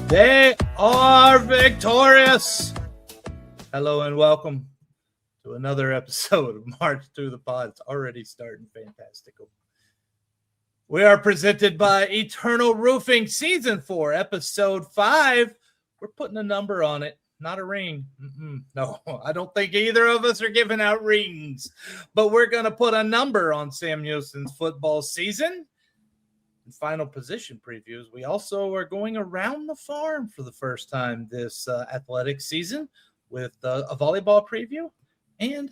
They are victorious. Hello and welcome to another episode of March Through the Pod. It's already starting fantastical. We are presented by Eternal Roofing Season 4, Episode 5. We're putting a number on it, not a ring. No, I don't think either of us are giving out rings. But we're going to put a number on Sam Houston's football season. Final position previews. We also are going around the farm for the first time this athletic season with a volleyball preview and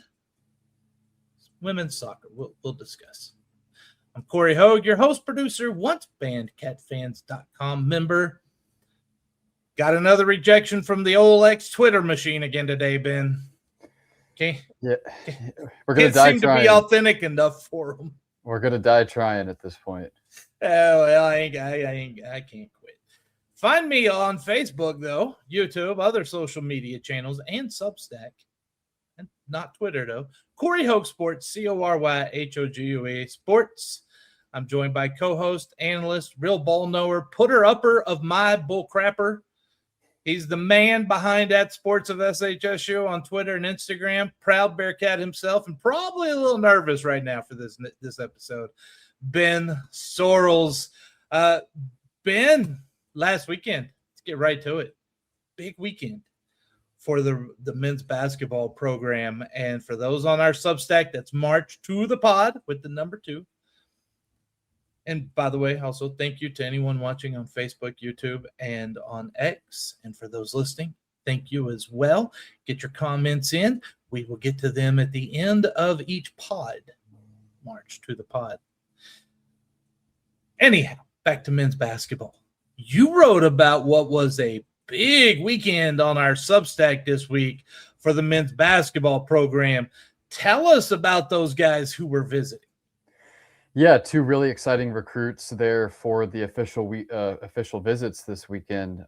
women's soccer. We'll discuss. I'm Corey Hogue, your host, producer, once banned catfans.com member. Got another rejection from the old ex-Twitter machine again today, Ben. Okay. Yeah, we're gonna die seem trying. To be authentic enough for them. We're gonna die trying at this point. Oh, well, I can't quit. Find me on Facebook, though, YouTube, other social media channels, and Substack. And not Twitter, though. Corey Hogue Sports, CoryHogue Sports. I'm joined by co-host, analyst, real ball knower, putter-upper of my bull crapper. He's the man behind at Sports of SHSU on Twitter and Instagram. Proud Bearcat himself, and probably a little nervous right now for this episode. Ben Sorrells. Ben, last weekend, let's get right to it. Big weekend for the men's basketball program. And for those on our Substack, that's March to the Pod with the number 2. And by the way, also thank you to anyone watching on Facebook, YouTube, and on X. And for those listening, thank you as well. Get your comments in. We will get to them at the end of each pod. March to the Pod. Anyhow, back to men's basketball. You wrote about what was a big weekend on our Substack this week for the men's basketball program. Tell us about those guys who were visiting. Yeah, 2 really exciting recruits there for the official visits this weekend.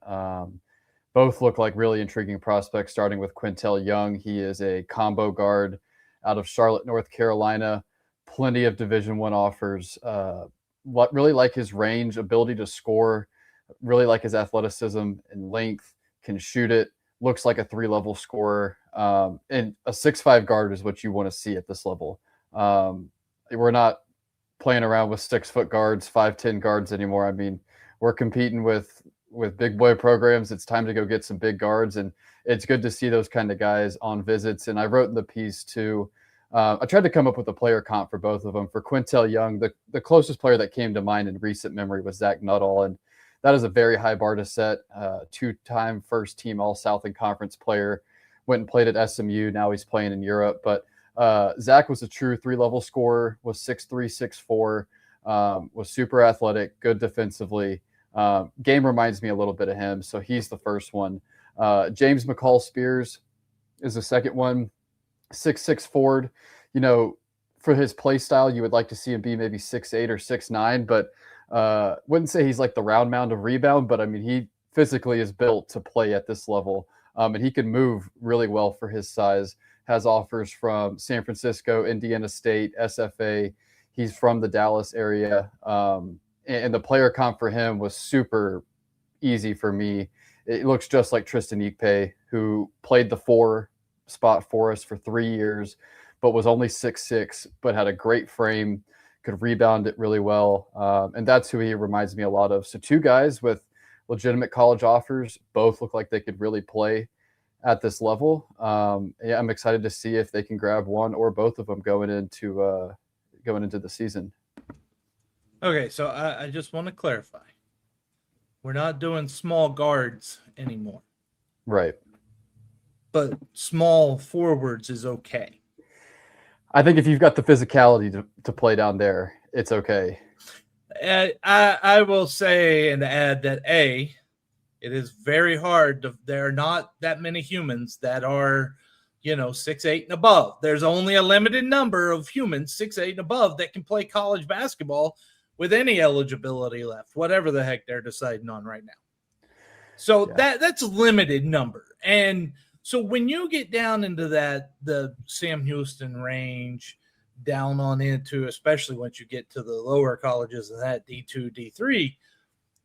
Both look like really intriguing prospects, starting with Quentel Young. He is a combo guard out of Charlotte, North Carolina. Plenty of Division I offers. Really like his range, ability to score, really like his athleticism and length, can shoot it, looks like a 3-level scorer. And a 6'5" guard is what you want to see at this level. We're not playing around with 6-foot guards, 5'10" guards anymore. I mean, we're competing with big boy programs. It's time to go get some big guards, and it's good to see those kind of guys on visits. And I wrote in the piece too, I tried to come up with a player comp for both of them. For Quentel Young, the closest player that came to mind in recent memory was Zach Nuttall, and that is a very high bar to set. 2-time first-team All-Southern Conference player, went and played at SMU. Now he's playing in Europe. But Zach was a true 3-level scorer, was 6'3", 6'4", was super athletic, good defensively. Game reminds me a little bit of him, so he's the first one. James McCall-Spears is the second one. 6'6" forward. You know, for his play style, you would like to see him be maybe 6'8" or 6'9", but wouldn't say he's like the round mound of rebound, but I mean, he physically is built to play at this level, and he can move really well for his size. Has offers from San Francisco, Indiana State, SFA. He's from the Dallas area, and the player comp for him was super easy for me. It looks just like Tristan Ikpe, who played the 4 spot for us for 3 years, but was only 6'6", but had a great frame, could rebound it really well. And that's who he reminds me a lot of. So 2 guys with legitimate college offers, both look like they could really play at this level. Yeah, I'm excited to see if they can grab one or both of them going into the season. Okay, so I just want to clarify. We're not doing small guards anymore. Right. But small forwards is okay. I think if you've got the physicality to play down there, it's okay. I will say and add that it is very hard. There are not that many humans that are, 6'8" and above. There's only a limited number of humans 6'8" and above that can play college basketball with any eligibility left, whatever the heck they're deciding on right now. So that's a limited number. And so when you get down into the Sam Houston range, down on into, especially once you get to the lower colleges of that D2, D3,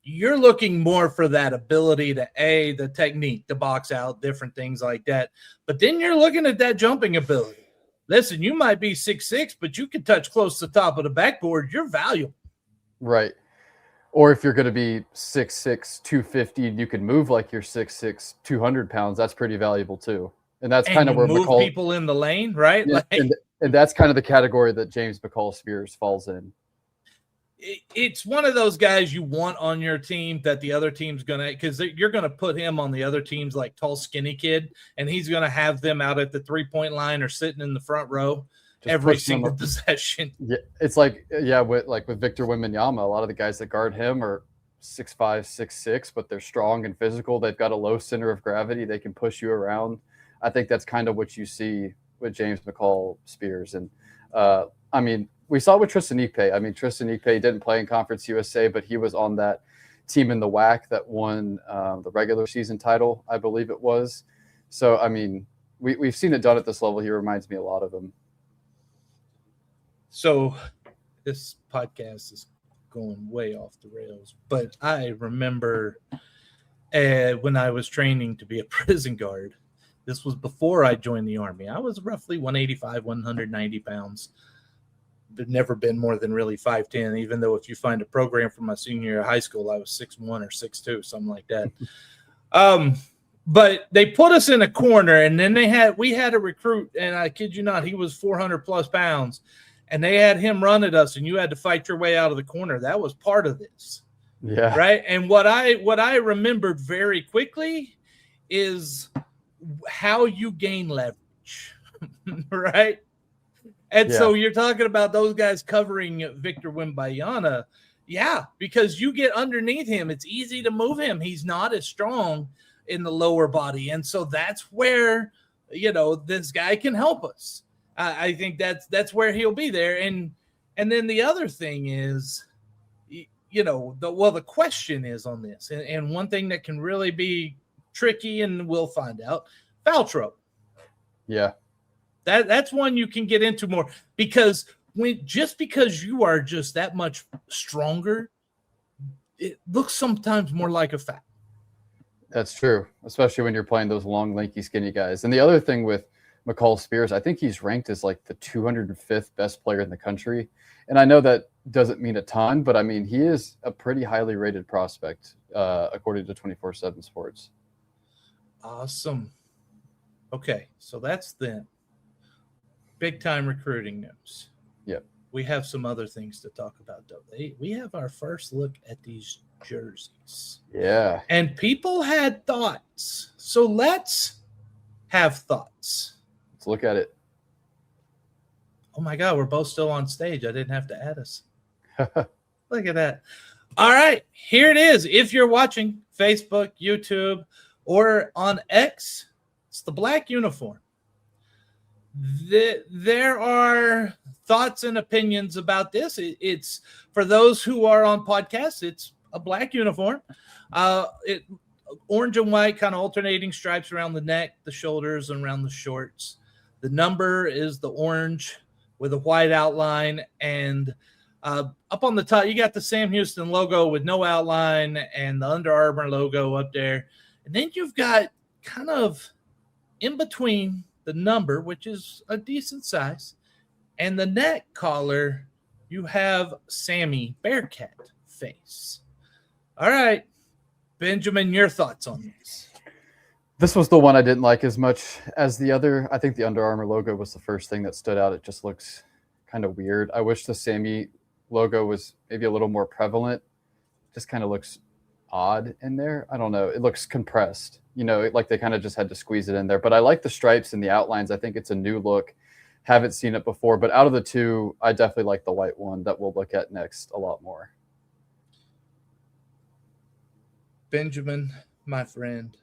you're looking more for that ability to the technique, the box out, different things like that. But then you're looking at that jumping ability. Listen, you might be 6'6", but you can touch close to the top of the backboard. You're valuable. Right. Or if you're going to be 6'6", 250, and you can move like you're 6'6", 200 pounds, that's pretty valuable too. And that's kind of where move McCall, people in the lane, right? Yeah, and that's kind of the category that James McCall-Spears falls in. It's one of those guys you want on your team that the other team's going to, because you're going to put him on the other team's like tall, skinny kid, and he's going to have them out at the 3-point line or sitting in the front row every single possession. Yeah, it's like, with Victor Wembanyama, a lot of the guys that guard him are 6'5", 6'6", but they're strong and physical. They've got a low center of gravity. They can push you around. I think that's kind of what you see with James McCall-Spears. And, I mean, we saw with Tristan Ikpe. I mean, Tristan Ikpe didn't play in Conference USA, but he was on that team in the WAC that won the regular season title, I believe it was. So, I mean, we've seen it done at this level. He reminds me a lot of him. So this podcast is going way off the rails, but I remember when I was training to be a prison guard, this was before I joined the Army. I was roughly 185, 190 pounds. But never been more than really 5'10", even though if you find a program from my senior year of high school, I was 6'1" or 6'2", something like that. But they put us in a corner, and then we had a recruit, and I kid you not, he was 400 plus pounds, and they had him run at us, and you had to fight your way out of the corner. That was part of this. Yeah. Right. And what I remembered very quickly is how you gain leverage. Right. And so you're talking about those guys covering Victor Wembanyama. Yeah, because you get underneath him. It's easy to move him. He's not as strong in the lower body. And so that's where, this guy can help us. I think that's where he'll be there. And then the other thing is, the question is on this. And one thing that can really be tricky, and we'll find out, foul trouble. Yeah. That's one you can get into more, because because you are just that much stronger, it looks sometimes more like a foul. That's true, especially when you're playing those long, lanky, skinny guys. And the other thing with McCall-Spears, I think he's ranked as like the 205th best player in the country. And I know that doesn't mean a ton, but I mean, he is a pretty highly rated prospect, according to 24/7 Sports. Awesome. Okay, so that's them. Big time recruiting news. Yep. We have some other things to talk about, though. We have our first look at these jerseys. Yeah. And people had thoughts. So let's have thoughts. Let's look at it. Oh, my God. We're both still on stage. I didn't have to add us. Look at that. All right. Here it is. If you're watching Facebook, YouTube, or on X, it's the black uniform. There are thoughts and opinions about this. It's for those who are on podcasts, it's a black uniform. Orange and white, kind of alternating stripes around the neck, the shoulders, and around the shorts. The number is the orange with a white outline. And up on the top, you got the Sam Houston logo with no outline and the Under Armour logo up there. And then you've got kind of in between the number, which is a decent size, and the neck collar, you have Sammy Bearcat face. All right, Benjamin, your thoughts on this? This was the one I didn't like as much as the other. I think the Under Armour logo was the first thing that stood out. It just looks kind of weird. I wish the Sammy logo was maybe a little more prevalent. Just kind of looks odd in there. I don't know. It looks compressed. Like they kind of just had to squeeze it in there. But I like the stripes and the outlines. I think it's a new look. Haven't seen it before. But out of the two, I definitely like the white one that we'll look at next a lot more. Benjamin, my friend,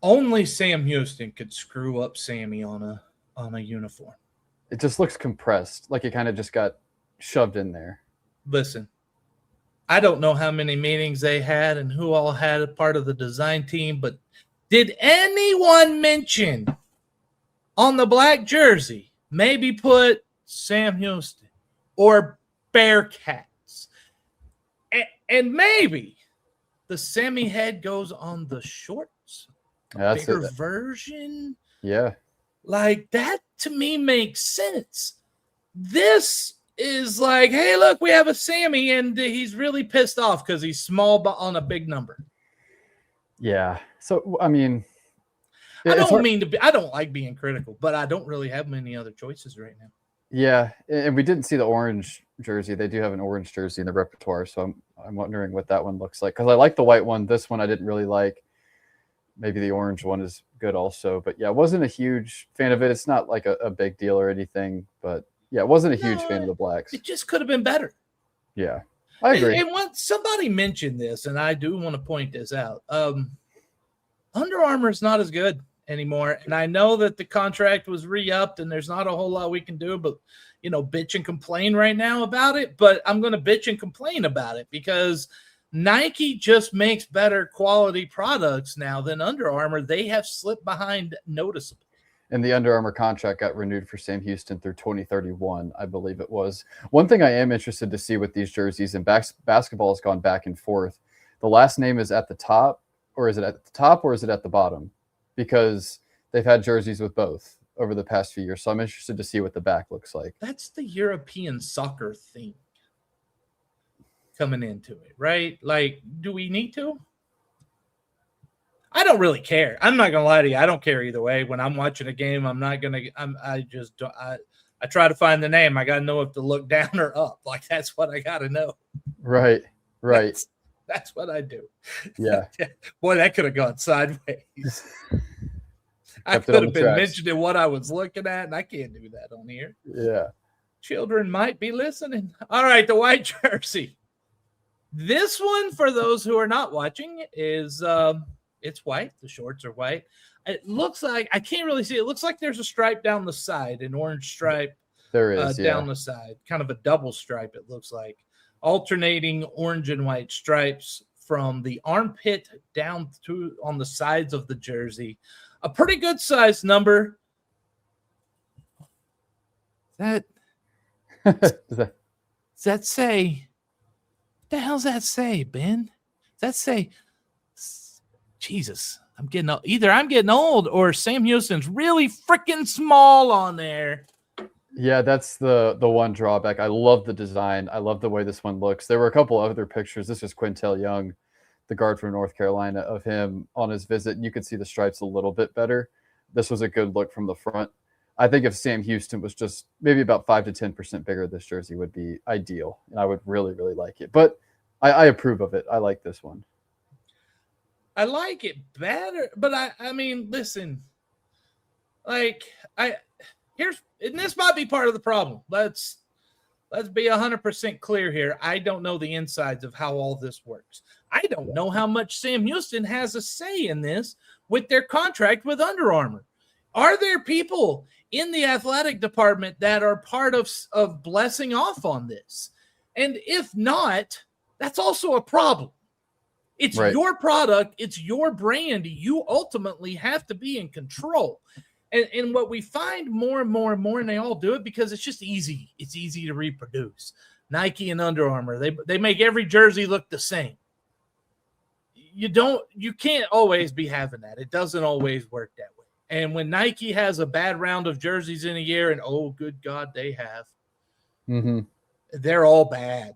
only Sam Houston could screw up Sammy on a uniform. It just looks compressed. Like it kind of just got shoved in there. Listen. I don't know how many meetings they had and who all had a part of the design team, but did anyone mention on the black jersey, maybe put Sam Houston or Bearcats? And maybe the Sammy head goes on the shorts. That's Bigger it. version. Yeah. Like, that to me makes sense. This is like, hey, look, we have a Sammy, and he's really pissed off because he's small but on a big number. Yeah. So, I mean, I don't like being critical, but I don't really have many other choices right now. Yeah, and we didn't see the orange jersey. They do have an orange jersey in the repertoire, so I'm wondering what that one looks like. Because I like the white one. This one I didn't really like. Maybe the orange one is good also. But yeah, I wasn't a huge fan of it. It's not like a big deal or anything. But yeah, I wasn't a huge fan of the blacks. It just could have been better. Yeah, I agree. And when somebody mentioned this, and I do want to point this out, Under Armour is not as good anymore. And I know that the contract was re-upped and there's not a whole lot we can do, but, bitch and complain right now about it. But I'm going to bitch and complain about it because Nike just makes better quality products now than Under Armour. They have slipped behind noticeably. And the Under Armour contract got renewed for Sam Houston through 2031, I believe it was. One thing I am interested to see with these jerseys, and basketball has gone back and forth. The last name is at the top, or is it at the top, or is it at the bottom? Because they've had jerseys with both over the past few years. So I'm interested to see what the back looks like. That's the European soccer thing coming into it, right? Like, do we need to? I don't really care. I'm not going to lie to you. I don't care either way. When I'm watching a game, I'm not going to – I try to find the name. I got to know if to look down or up. Like, that's what I got to know. Right. That's what I do. Yeah. Boy, that could have gone sideways. I could have been mentioning what I was looking at, and I can't do that on here. Yeah. Children might be listening. All right, the white jersey. This one, for those who are not watching, is it's white. The shorts are white. It looks like, I can't really see. It looks like there's a stripe down the side, an orange stripe. There is, down the side. Kind of a double stripe, it looks like. Alternating orange and white stripes from the armpit down to on the sides of the jersey. A pretty good size number. Does that say? What the hell does that say, Ben? Does that say? Jesus, I'm getting old. Either I'm getting old or Sam Houston's really freaking small on there. Yeah, that's the one drawback. I love the design. I love the way this one looks. There were a couple other pictures. This is Quentel Young, the guard from North Carolina, of him on his visit. And you could see the stripes a little bit better. This was a good look from the front. I think if Sam Houston was just maybe about 5 to 10% bigger, this jersey would be ideal. And I would really, really like it. But I approve of it. I like this one. I like it better. But I mean, listen, like and this might be part of the problem. Let's be 100% clear here. I don't know the insides of how all this works. I don't know how much Sam Houston has a say in this with their contract with Under Armour. Are there people in the athletic department that are part of blessing off on this? And if not, that's also a problem. It's right. Your product. It's your brand. You ultimately have to be in control. And what we find more and more and more, and they all do it because it's just easy. It's easy to reproduce. Nike and Under Armour, they make every jersey look the same. You can't always be having that. It doesn't always work that way. And when Nike has a bad round of jerseys in a year, and oh, good God, they have, they're all bad.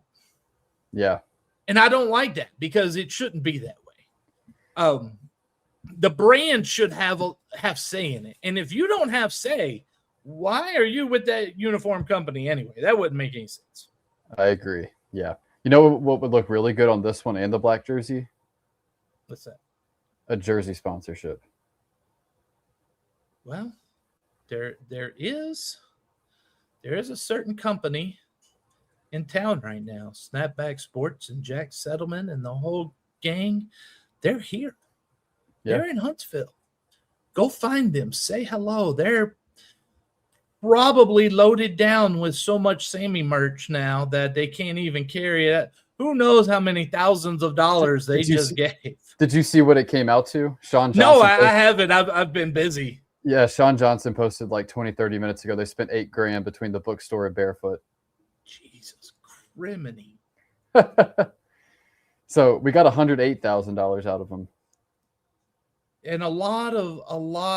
Yeah. And I don't like that because it shouldn't be that way. The brand should have say in it. And if you don't have say, why are you with that uniform company anyway? That wouldn't make any sense. I agree. Yeah. You know what would look really good on this one and the black jersey? What's that? A jersey sponsorship. Well, there is a certain company in town right now, Snapback Sports and Jack Settlement and the whole gang. They're here. Yeah. They're in Huntsville. Go find them. Say hello. They're probably loaded down with so much Sammy merch now that they can't even carry it. Who knows how many thousands of dollars they just gave. Did you see what it came out to? Sean Johnson. No, I haven't. I've been busy. Yeah, Sean Johnson posted like 20, 30 minutes ago. They spent $8,000 between the bookstore and Barefoot. Jesus criminy. So we got $108,000 out of them. And a lot of eyes.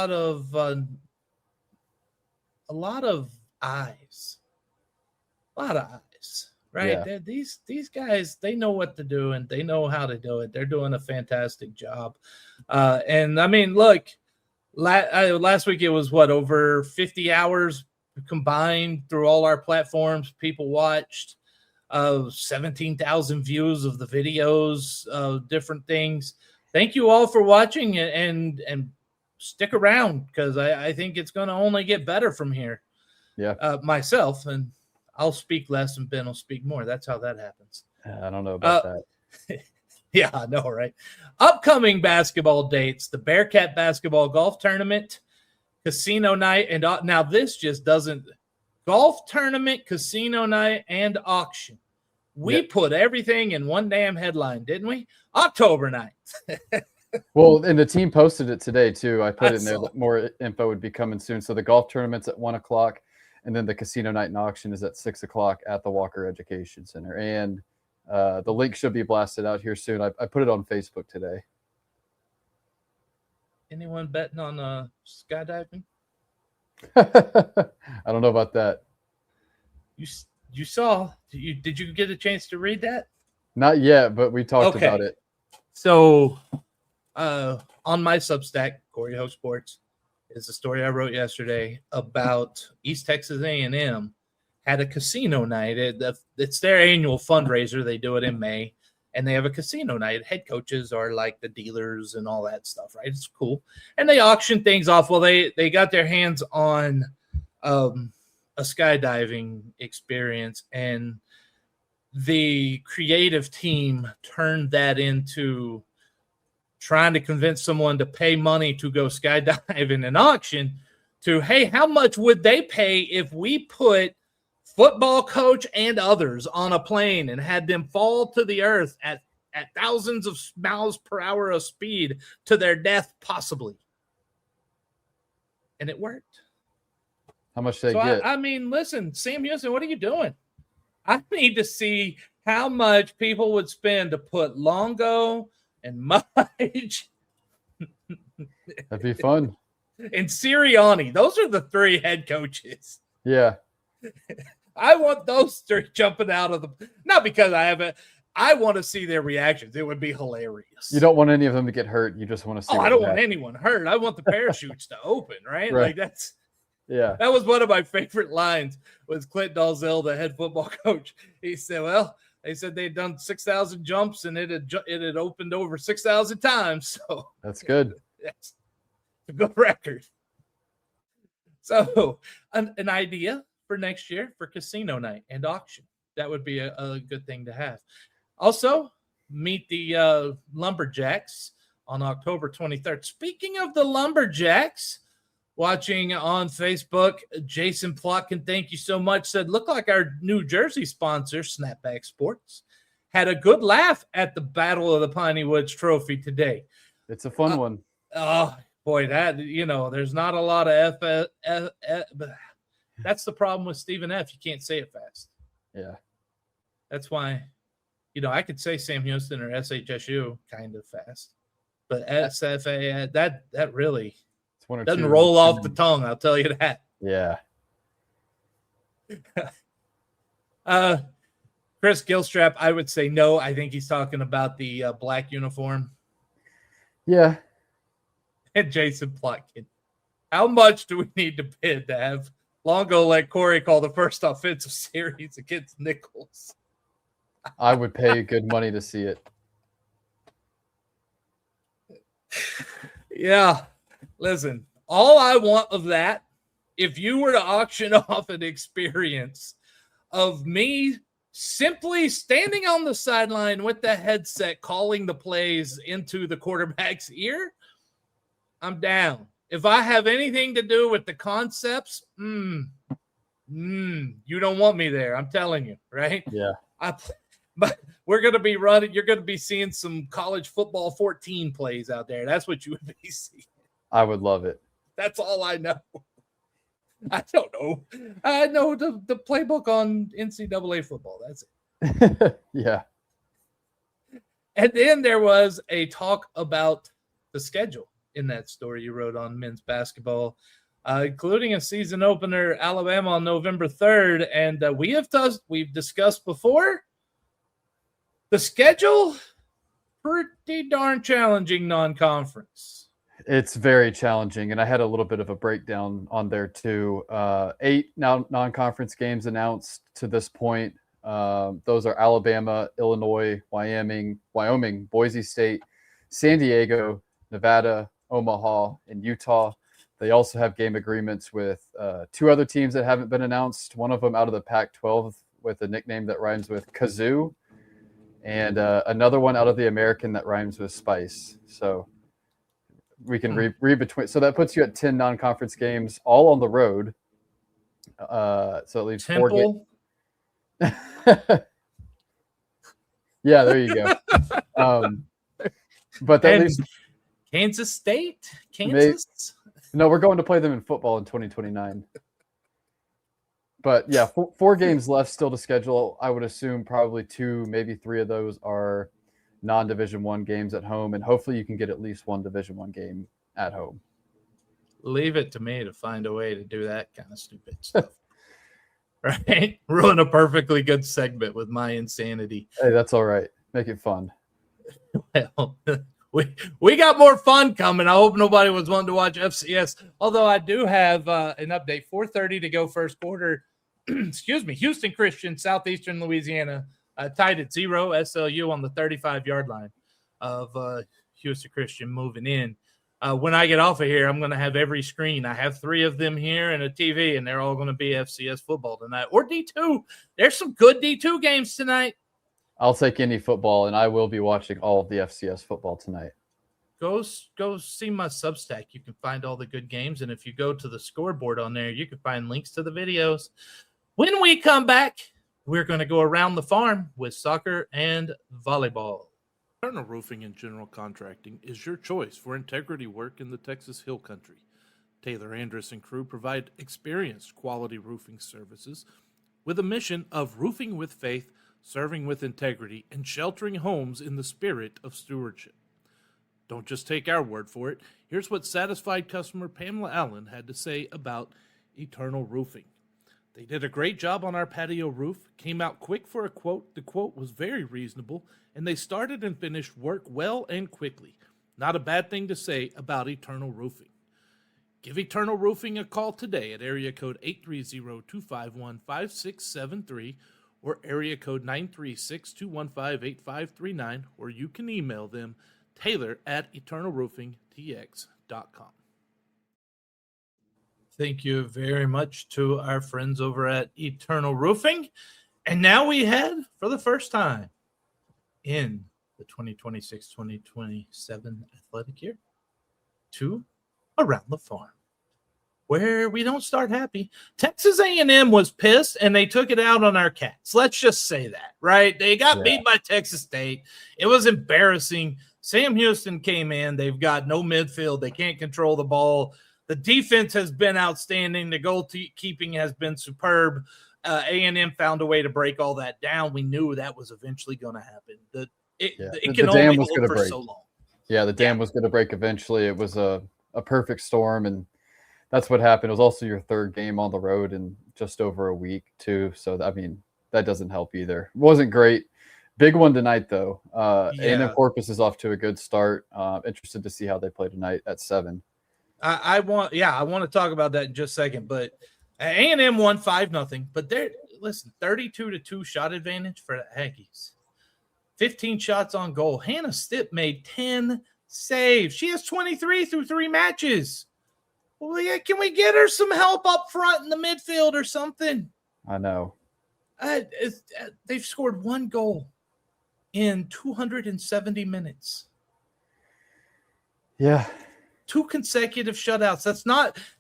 A lot of eyes. Right. Yeah. These guys, they know what to do and they know how to do it. They're doing a fantastic job. And I mean, look, last week it was over 50 hours combined through all our platforms. People watched 17,000 views of the videos, different things. Thank you all for watching and stick around, because I think it's going to only get better from here. Yeah. Myself, and I'll speak less and Ben will speak more. That's how that happens. I don't know about that. Yeah, I know, right? Upcoming basketball dates: the Bearcat basketball golf tournament, casino night, and now this just doesn't golf tournament, casino night, and auction. We put everything in one damn headline, didn't we? October 9th. Well, and the team posted it today too. I put in there that more info would be coming soon. So the golf tournament's at 1:00, and then the casino night and auction is at 6:00 at the Walker Education Center. And the link should be blasted out here soon. I put it on Facebook today. Anyone betting on skydiving? I don't know about that. You saw? Did you get a chance to read that? Not yet, but we talked about it. So, on my Substack, Corey Hope Sports, is a story I wrote yesterday about East Texas A&M had a casino night. It's their annual fundraiser. They do it in May, and they have a casino night. Head coaches are like the dealers and all that stuff, right? It's cool. And they auction things off. Well, they got their hands on a skydiving experience, and the creative team turned that into trying to convince someone to pay money to go skydive in an auction to, hey, how much would they pay if we put football coach and others on a plane and had them fall to the earth at thousands of miles per hour of speed to their death, possibly. And it worked. How much did they get? I mean, listen, Sam Houston, what are you doing? I need to see how much people would spend to put Longo and Mudge. That'd be fun. And Sirianni. Those are the three head coaches. Yeah. I want those three jumping out of the – not because I want to see their reactions. It would be hilarious. You don't want any of them to get hurt. You just want to see. I don't want anyone hurt. I want the parachutes to open, right? Like that's – yeah. That was one of my favorite lines was Clint Dalzell, the head football coach. He said, well, they said they'd done 6,000 jumps and it had opened over 6,000 times. So that's good. That's a good record. So an idea for next year for casino night and auction. That would be a good thing to have. Also, meet the Lumberjacks on October 23rd. Speaking of the Lumberjacks, watching on Facebook, Jason Plotkin, thank you so much, said, look like our New Jersey sponsor, Snapback Sports, had a good laugh at the Battle of the Piney Woods Trophy today. It's a fun one. Oh, boy, there's not a lot of that's the problem with Stephen F. You can't say it fast. Yeah. That's why, I could say Sam Houston or SHSU kind of fast. But SFA, that really doesn't roll off the tongue, I'll tell you that. Yeah. Chris Gilstrap, I would say no. I think he's talking about the black uniform. Yeah. And Jason Plotkin, how much do we need to bid to have Longo let Corey call the first offensive series against Nichols? I would pay good money to see it. Yeah. Listen, all I want of that, if you were to auction off an experience of me simply standing on the sideline with the headset calling the plays into the quarterback's ear, I'm down. If I have anything to do with the concepts, you don't want me there. I'm telling you, right? Yeah. But we're going to be running. You're going to be seeing some college football 14 plays out there. That's what you would be seeing. I would love it. That's all I know. I don't know. I know the playbook on NCAA football. That's it. Yeah. And then there was a talk about the schedule in that story you wrote on men's basketball, including a season opener, Alabama on November 3rd. And we've discussed before the schedule, pretty darn challenging non-conference. It's very challenging, and I had a little bit of a breakdown on there too. 8 now non-conference games announced to this point. Those are Alabama, Illinois, Wyoming, Boise State, San Diego, Nevada, Omaha, and Utah. They also have game agreements with 2 other teams that haven't been announced. One of them out of the Pac-12 with a nickname that rhymes with Kazoo, and another one out of the American that rhymes with Spice. So we can read between. So that puts you at 10 non-conference games, all on the road. So it leaves Temple. 4 games. Yeah, there you go. But that leaves Kansas State? Kansas? No, we're going to play them in football in 2029. But yeah, 4 games left still to schedule. I would assume probably 2, maybe 3 of those are non-Division I games at home, and hopefully you can get at least 1 Division I game at home. Leave it to me to find a way to do that kind of stupid stuff. Right? Ruin a perfectly good segment with my insanity. Hey, that's all right. Make it fun. Well, we got more fun coming. I hope nobody was wanting to watch FCS. Although I do have an update. 4:30 to go first quarter. Excuse me. Houston Christian, Southeastern Louisiana, tied at 0. SLU on the 35-yard line of Houston Christian moving in. When I get off of here, I'm going to have every screen. I have 3 of them here and a TV, and they're all going to be FCS football tonight. Or D2. There's some good D2 games tonight. I'll take any football, and I will be watching all of the FCS football tonight. Go see my Substack. You can find all the good games, and if you go to the scoreboard on there, you can find links to the videos. When we come back, we're going to go around the farm with soccer and volleyball. Turner Roofing and General Contracting is your choice for integrity work in the Texas Hill Country. Taylor Andrus and crew provide experienced quality roofing services with a mission of roofing with faith, serving with integrity, and sheltering homes in the spirit of stewardship. Don't just take our word for it. Here's what satisfied customer Pamela Allen had to say about Eternal Roofing. They did a great job on our patio roof, came out quick for a quote. The quote was very reasonable, and they started and finished work well and quickly. Not a bad thing to say about Eternal Roofing. Give Eternal Roofing a call today at area code 830-251-5673 or area code 936-215-8539, or you can email them taylor@eternalroofingtx.com. Thank you very much to our friends over at Eternal Roofing. And now we head, for the first time in the 2026-2027 athletic year, to Around the Farm, where we don't start happy. Texas A&M was pissed, and they took it out on our Cats. Let's just say that, right? They got beat by Texas State. It was embarrassing. Sam Houston came in. They've got no midfield. They can't control the ball. The defense has been outstanding. The goalkeeping has been superb. A&M found a way to break all that down. We knew that was eventually going to happen. It can only hold for so long. Yeah, the dam was going to break eventually. It was a perfect storm, and that's what happened. It was also your 3rd game on the road in just over a week, too. So, I mean, that doesn't help either. It wasn't great. Big one tonight, though. A&M-Corpus is off to a good start. Interested to see how they play tonight at 7. I want to talk about that in just a second, but A&M won 5-0, but they're 32-2 shot advantage for the Aggies. 15 shots on goal. Hannah Stipp made 10 saves. She has 23 through 3 matches. Well, yeah, can we get her some help up front in the midfield or something? I know. They've scored 1 goal in 270 minutes. Yeah. 2 consecutive shutouts.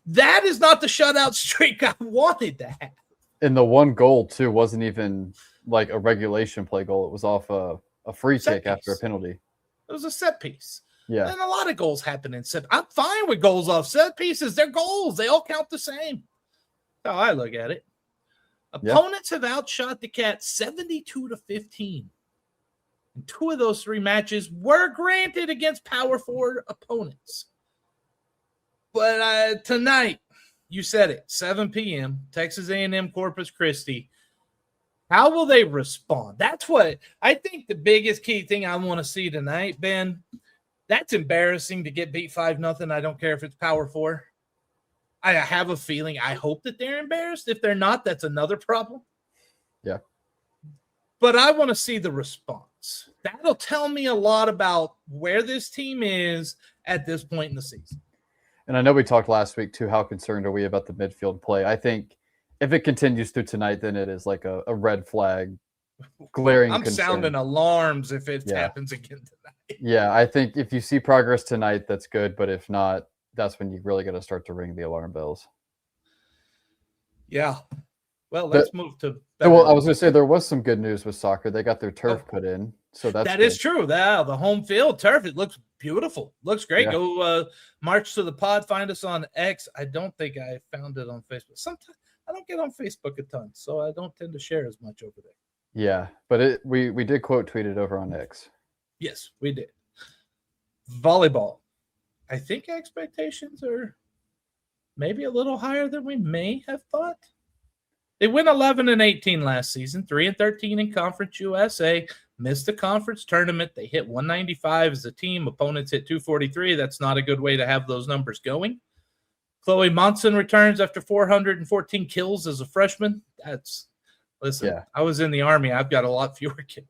That is not the shutout streak I wanted to have. And the 1 goal, too, wasn't even like a regulation play goal. It was off a free kick after a penalty. It was a set piece. Yeah. And a lot of goals happen in set. I'm fine with goals off set pieces. They're goals. They all count the same. That's how I look at it. Opponents have outshot the Cats 72-15. And 2 of those 3 matches were granted against Power 4 opponents. But tonight, you said it, 7 p.m., Texas A&M-Corpus Christi. How will they respond? That's what I think the biggest key thing I want to see tonight, Ben. That's embarrassing to get beat 5-0. I don't care if it's Power 4. I have a feeling, I hope that they're embarrassed. If they're not, that's another problem. Yeah. But I want to see the response. That'll tell me a lot about where this team is at this point in the season. And I know we talked last week, too, how concerned are we about the midfield play? I think if it continues through tonight, then it is like a red flag, glaring I'm concern. sounding alarms if it happens again tonight. Yeah, I think if you see progress tonight, that's good. But if not, that's when you really got to start to ring the alarm bells. Yeah. Well, let's move to well, I was going to say there was some good news with soccer. They got their turf put in. So that good. Is true. The home field turf, it looks beautiful. Looks great. Yeah. Go march to the pod. Find us on X. I don't think I found it on Facebook. Sometimes I don't get on Facebook a ton, so I don't tend to share as much over there. Yeah, but we did quote tweet it over on X. Yes, we did. Volleyball. I think expectations are maybe a little higher than we may have thought. They went 11-18 last season, 3-13 in Conference USA, missed the conference tournament. They hit 195 as a team. Opponents hit 243. That's not a good way to have those numbers going. Chloe Monson returns after 414 kills as a freshman. I was in the Army. I've got a lot fewer kills.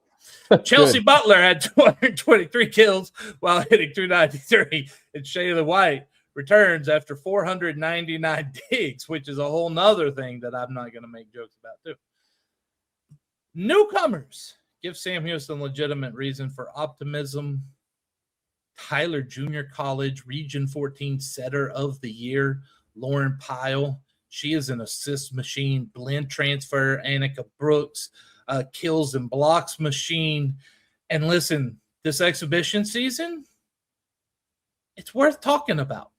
Chelsea Butler had 223 kills while hitting 293. And Shayla White returns after 499 digs, which is a whole nother thing that I'm not going to make jokes about too. Newcomers give Sam Houston legitimate reason for optimism. Tyler Junior College Region 14 Setter of the Year, Lauren Pyle. She is an assist machine, blend transfer, Annika Brooks, kills and blocks machine. And listen, this exhibition season, it's worth talking about.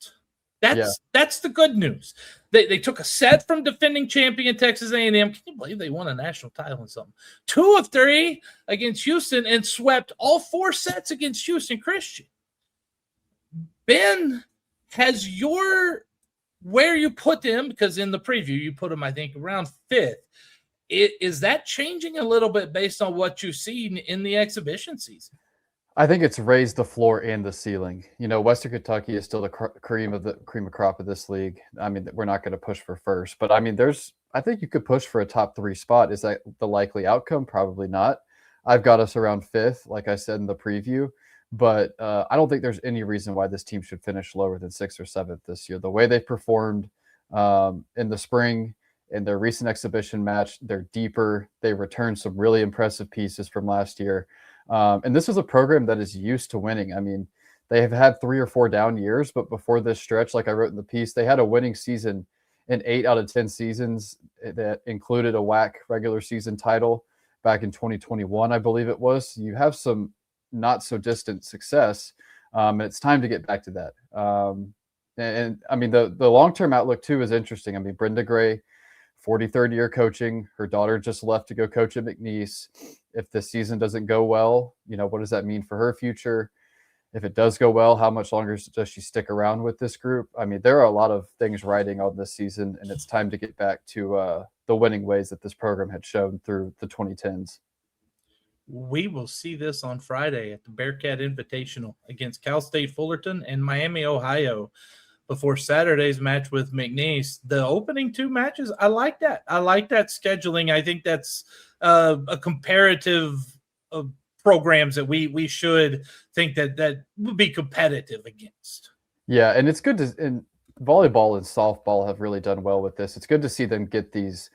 That's the good news. They took a set from defending champion Texas A&M. Can you believe they won a national title in something? 2 of 3 against Houston and swept all 4 sets against Houston Christian. Ben, has where you put them, because in the preview you put them, I think, around 5th. Is that changing a little bit based on what you've seen in the exhibition season? I think it's raised the floor and the ceiling. You know, Western Kentucky is still the cream of crop of this league. I mean, we're not going to push for first, but I mean, I think you could push for a top 3 spot. Is that the likely outcome? Probably not. I've got us around 5th, like I said in the preview, but I don't think there's any reason why this team should finish lower than 6th or 7th this year. The way they performed in the spring, in their recent exhibition match, they're deeper. They returned some really impressive pieces from last year. And this is a program that is used to winning. I mean, they have had 3 or 4 down years, but before this stretch, like I wrote in the piece, they had a winning season in 8 out of 10 seasons that included a WAC regular season title back in 2021, I believe it was. You have some not so distant success, and it's time to get back to that. And I mean, the long-term outlook too is interesting. I mean, Brenda Gray, 43rd year coaching. Her daughter just left to go coach at McNeese. If this season doesn't go well, you know, what does that mean for her future? If it does go well, how much longer does she stick around with this group? I mean, there are a lot of things riding on this season, and it's time to get back to the winning ways that this program had shown through the 2010s. We will see this on Friday at the Bearcat Invitational against Cal State Fullerton and Miami, Ohio, before Saturday's match with McNeese. The opening 2 matches, I like that. I like that scheduling. I think that's a comparative of programs that we should think that would be competitive against. Yeah, and it's good to – and volleyball and softball have really done well with this. It's good to see them get these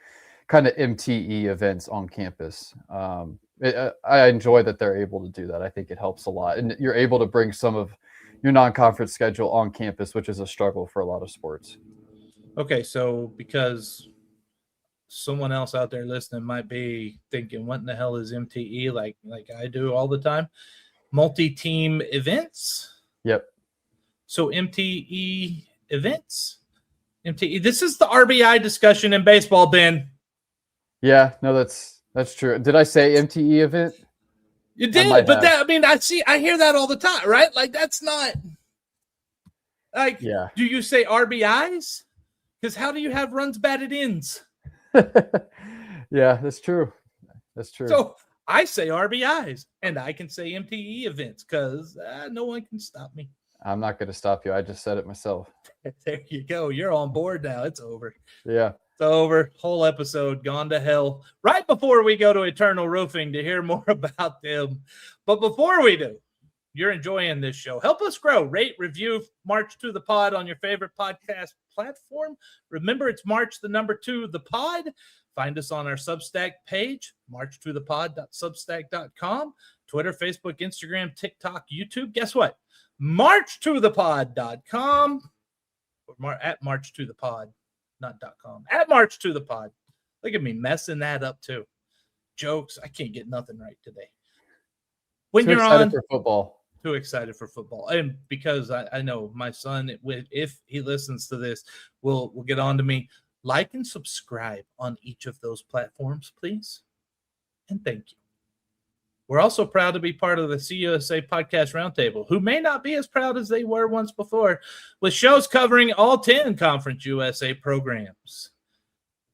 kind of MTE events on campus. I enjoy that they're able to do that. I think it helps a lot. And you're able to bring some of your non-conference schedule on campus, which is a struggle for a lot of sports. Okay, so because someone else out there listening might be thinking, what in the hell is MTE, like I do all the time? Multi-team events? Yep. So MTE events? MTE. This is the RBI discussion in baseball, Ben. Yeah, no, that's true. Did I say MTE event? You did, but I hear that all the time, right? Like that's not like. Yeah. Do you say RBIs? Because how do you have runs batted ins? Yeah, that's true. That's true. So I say RBIs, and I can say MTE events because no one can stop me. I'm not going to stop you. I just said it myself. There you go. You're on board now. It's over. Yeah. It's over. Whole episode gone to hell. Right before we go to Eternal Roofing to hear more about them. But before we do, you're enjoying this show. Help us grow. Rate, review, March to the Pod on your favorite podcast platform. Remember, it's March the number 2 the pod. Find us on our Substack page, marchtothepod.substack.com, Twitter, Facebook, Instagram, TikTok, YouTube. Guess what? marchtothepod.com or at marchtothepod, not .com, at marchtothepod. Look at me messing that up too. Jokes. I can't get nothing right today. When Too you're excited on for football. Too excited for football. And because I know my son, if he listens to this, will get on to me. Like and subscribe on each of those platforms, please. And thank you. We're also proud to be part of the CUSA Podcast Roundtable, who may not be as proud as they were once before, with shows covering all 10 Conference USA programs.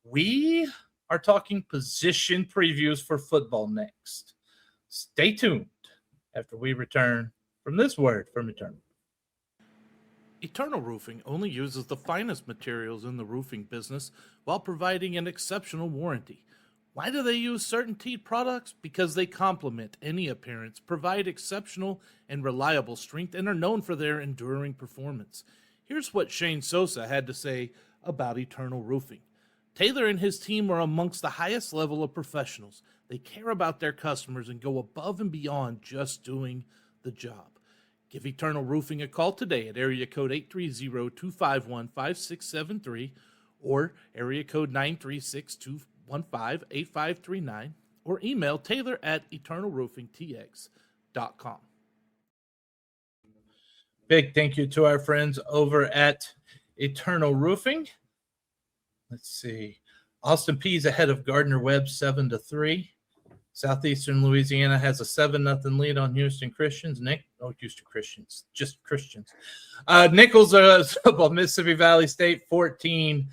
We are talking position previews for football next. Stay tuned after we return from this word from Eternal. Eternal Roofing only uses the finest materials in the roofing business while providing an exceptional warranty. Why do they use CertainTeed products? Because they complement any appearance, provide exceptional and reliable strength, and are known for their enduring performance. Here's what Shane Sosa had to say about Eternal Roofing. Taylor and his team are amongst the highest level of professionals. They care about their customers and go above and beyond just doing the job. Give Eternal Roofing a call today at area code 830-251-5673 or area code 936-215-8539 or email Taylor at eternalroofingtx.com. Big thank you to our friends over at Eternal Roofing. Let's see. Austin Peay's ahead of Gardner-Webb 7-3. Southeastern Louisiana has a 7-0 lead on Houston Christians. Houston Christians, just Christians. Nichols football, Mississippi Valley State 14-0,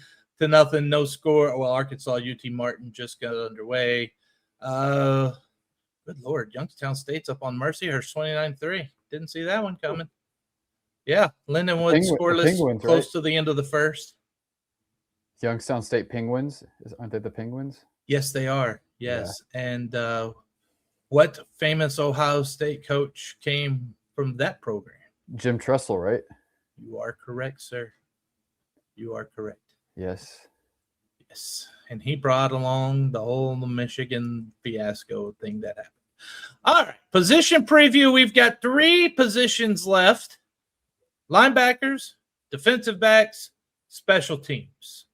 no score. Well, Arkansas UT Martin just got underway. Good Lord, Youngstown State's up on Mercyhurst 29-3. Didn't see that one coming. Yeah, Lindenwood scoreless, Penguins, close right? to the end of the first. Youngstown State Penguins, aren't they the Penguins? Yes, they are. Yes. Yeah. And what famous Ohio State coach came from that program? Jim Tressel, right? You are correct, sir. You are correct. Yes. Yes. And he brought along the whole Michigan fiasco thing that happened. All right. Position preview. We've got 3 positions left. Linebackers, defensive backs, special teams.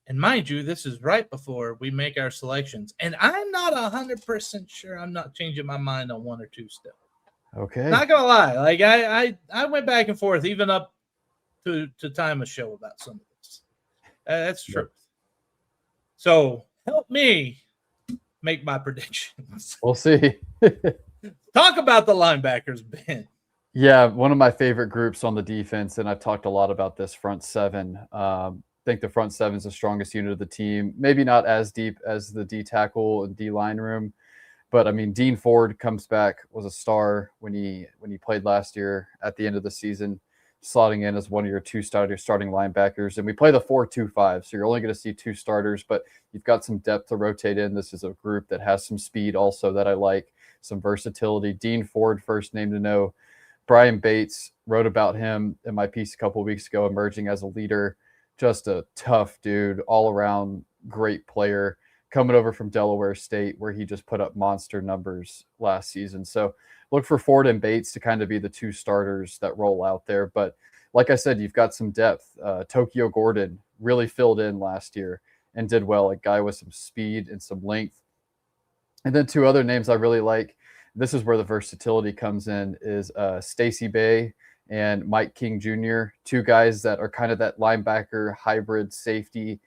And mind you, this is right before we make our selections. And I'm not 100% sure I'm not changing my mind on 1 or 2 still. Okay. Not going to lie. Like I went back and forth even up to time a show about some of this. That's true. Yep. So help me make my predictions. We'll see. Talk about the linebackers, Ben. Yeah, one of my favorite groups on the defense, and I've talked a lot about this front 7. I think the front 7 is the strongest unit of the team. Maybe not as deep as the D tackle and D line room, but I mean, Dean Ford comes back, was a star when he played last year at the end of the season, slotting in as one of your 2 starting linebackers. And we play the 4-2-5, so you're only going to see 2 starters, but you've got some depth to rotate in. This is a group that has some speed also that I like, some versatility. Dean Ford, first name to know. Brian Bates, wrote about him in my piece a couple of weeks ago, emerging as a leader. Just a tough dude, all-around great player, coming over from Delaware State, where he just put up monster numbers last season. So look for Ford and Bates to kind of be the 2 starters that roll out there. But like I said, you've got some depth. Tokyo Gordon really filled in last year and did well, a guy with some speed and some length. And then 2 other names I really like. This is where the versatility comes in, is Stacey Bay and Mike King Jr., 2 guys that are kind of that linebacker hybrid safety,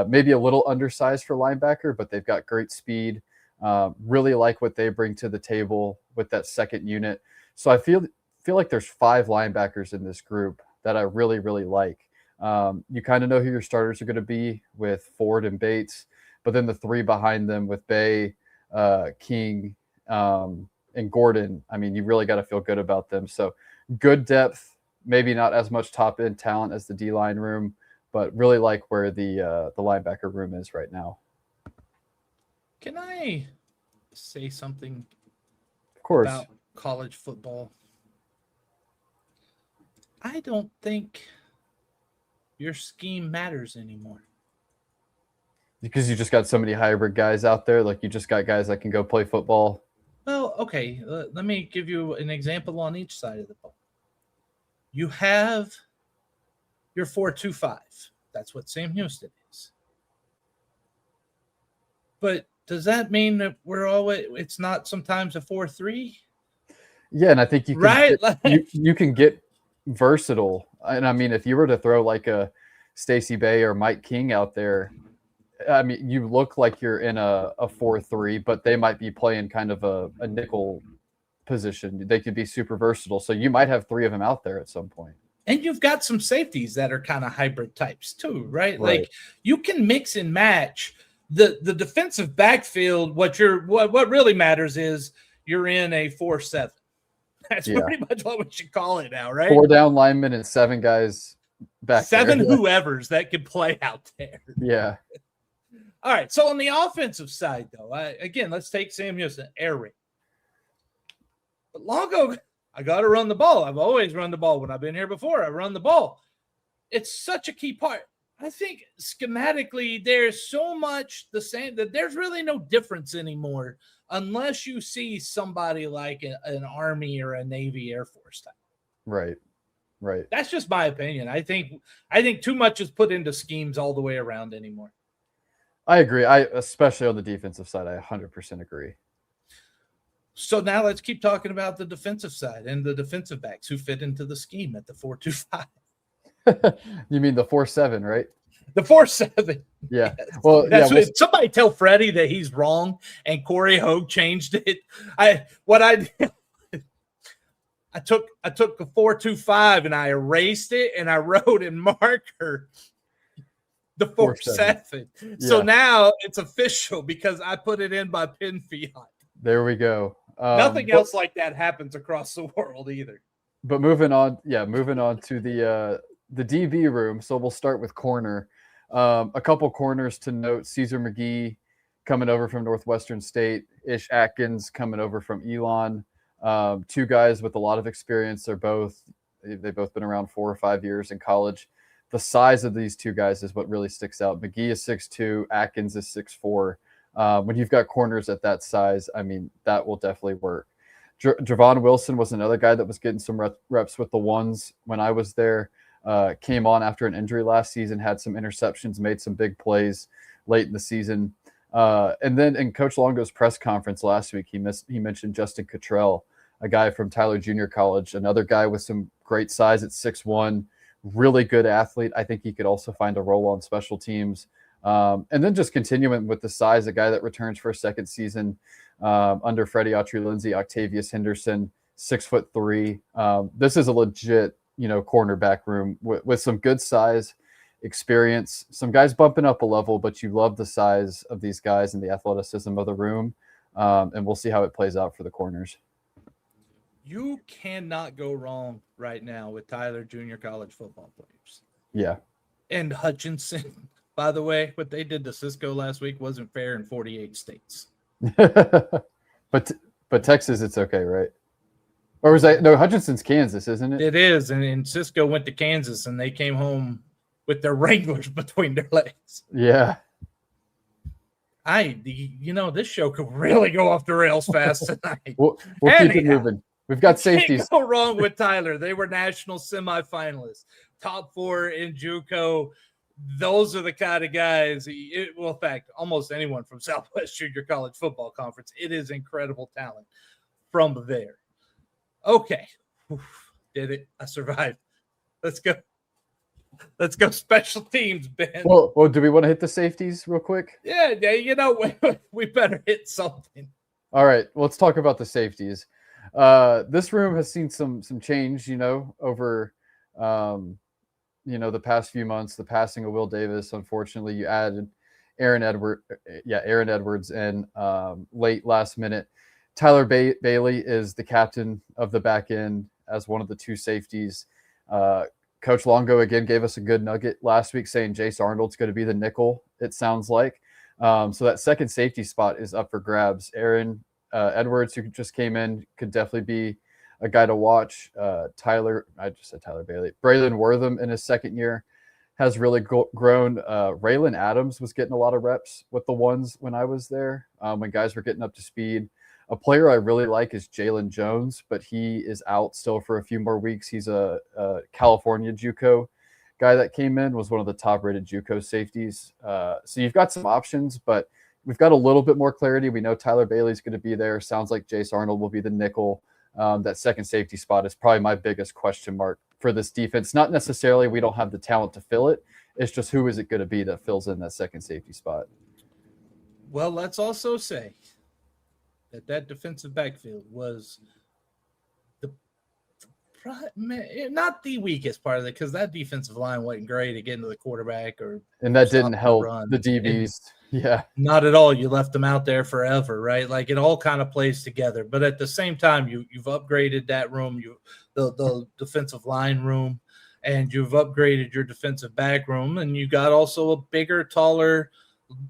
maybe a little undersized for linebacker, but they've got great speed. Really like what they bring to the table with that second unit. So I feel like there's 5 linebackers in this group that I really, really like. You kind of know who your starters are going to be with Ford and Bates, but then the 3 behind them with Bay, King, and Gordon, I mean, you really got to feel good about them. So good depth, maybe not as much top end talent as the D-line room, but really like where the linebacker room is right now. Can I say something Of course. about college football? I don't think your scheme matters anymore. Because you just got so many hybrid guys out there. Like you just got guys that can go play football. Well, okay. Let me give you an example on each side of the ball. You have your 4-2-5. That's what Sam Houston is. But does that mean that it's not sometimes a 4-3? Yeah, and I think you can right? you can get versatile. And I mean, if you were to throw like a Stacey Bay or Mike King out there, I mean, you look like you're in a 4-3, but they might be playing kind of a nickel position. They could be super versatile. So you might have 3 of them out there at some point. And you've got some safeties that are kind of hybrid types too, right? Like you can mix and match the defensive backfield. What really matters is you're in a 4-7. That's pretty much what we should call it now, right? 4 down linemen and 7 guys back 7 there. whoever's that can play out there. Yeah. All right. So on the offensive side, though, again, let's take Sam Houston, air raid. But Longo, I got to run the ball. I've always run the ball. When I've been here before, I run the ball. It's such a key part. I think schematically there's so much the same that there's really no difference anymore unless you see somebody like an Army or a Navy Air Force type. Right. That's just my opinion. I think too much is put into schemes all the way around anymore. I agree. Especially on the defensive side, I 100% agree. So now let's keep talking about the defensive side and the defensive backs who fit into the scheme at the 4-2-5. You mean the 4-7, right? The 4-7. Yeah. Yes. Well, somebody tell Freddie that he's wrong and Corey Hogue changed it. I took the 4-2-5 and I erased it and I wrote in marker the 4-7. So now it's official because I put it in by pin fiat. There we go. Nothing else like that happens across the world either. But moving on to the DB room. So we'll start with corner. A couple corners to note: Caesar McGee coming over from Northwestern State, Ish Atkins coming over from Elon. 2 guys with a lot of experience. They've both been around 4 or 5 years in college. The size of these 2 guys is what really sticks out. McGee is 6'2", Atkins is 6'4". When you've got corners at that size, I mean, that will definitely work. Javon Wilson was another guy that was getting some reps with the ones when I was there. Came on after an injury last season, had some interceptions, made some big plays late in the season. And then in Coach Longo's press conference last week, he mentioned Justin Cottrell, a guy from Tyler Junior College, another guy with some great size at 6'1", really good athlete. I think he could also find a role on special teams. And then just continuing with the size, a guy that returns for a second season under Freddie Autry-Lindsay, Octavius Henderson, 6'3". This is a legit, cornerback room with some good size, experience, some guys bumping up a level, but you love the size of these guys and the athleticism of the room. And we'll see how it plays out for the corners. You cannot go wrong right now with Tyler Junior College football players. Yeah. And Hutchinson, by the way, what they did to Cisco last week wasn't fair in 48 states. But Texas, it's okay, right? Or was that no? Hutchinson's Kansas, isn't it? It is, and Cisco went to Kansas, and they came home with their Wranglers between their legs. Yeah. This show could really go off the rails fast tonight. We'll keep it moving. We've got safeties. Can't go wrong with Tyler. They were national semifinalists, top 4 in JUCO. Those are the kind of guys. In fact, almost anyone from Southwest Junior College Football Conference. It is incredible talent from there. Okay, did it? I survived. Let's go. Let's go special teams, Ben. Well, do we want to hit the safeties real quick? Yeah, you know, we better hit something. All right, let's talk about the safeties. This room has seen some change, over the past few months. The passing of Will Davis, unfortunately, you added Aaron Edwards in late last minute. Tyler Bailey is the captain of the back end as one of the two safeties. Coach Longo again gave us a good nugget last week saying Jace Arnold's going to be the nickel, it sounds like. So that second safety spot is up for grabs. Aaron Edwards, who just came in, could definitely be a guy to watch. I just said Tyler Bailey. Braylon Wortham in his second year has really grown. Raylan Adams was getting a lot of reps with the ones when I was there, when guys were getting up to speed. A player I really like is Jalen Jones, but he is out still for a few more weeks. He's a California JUCO guy that came in, was one of the top-rated JUCO safeties. So you've got some options, but we've got a little bit more clarity. We know Tyler Bailey's going to be there. Sounds like Jace Arnold will be the nickel. That second safety spot is probably my biggest question mark for this defense. Not necessarily we don't have the talent to fill it. It's just who is it going to be that fills in that second safety spot? Well, let's also say that defensive backfield was not the weakest part of it, because that defensive line wasn't great at getting to the quarterback, and that didn't help the DBs. Yeah, not at all. You left them out there forever, right? Like, it all kind of plays together. But at the same time, you've upgraded that room, the defensive line room, and you've upgraded your defensive back room, and you got also a bigger, taller.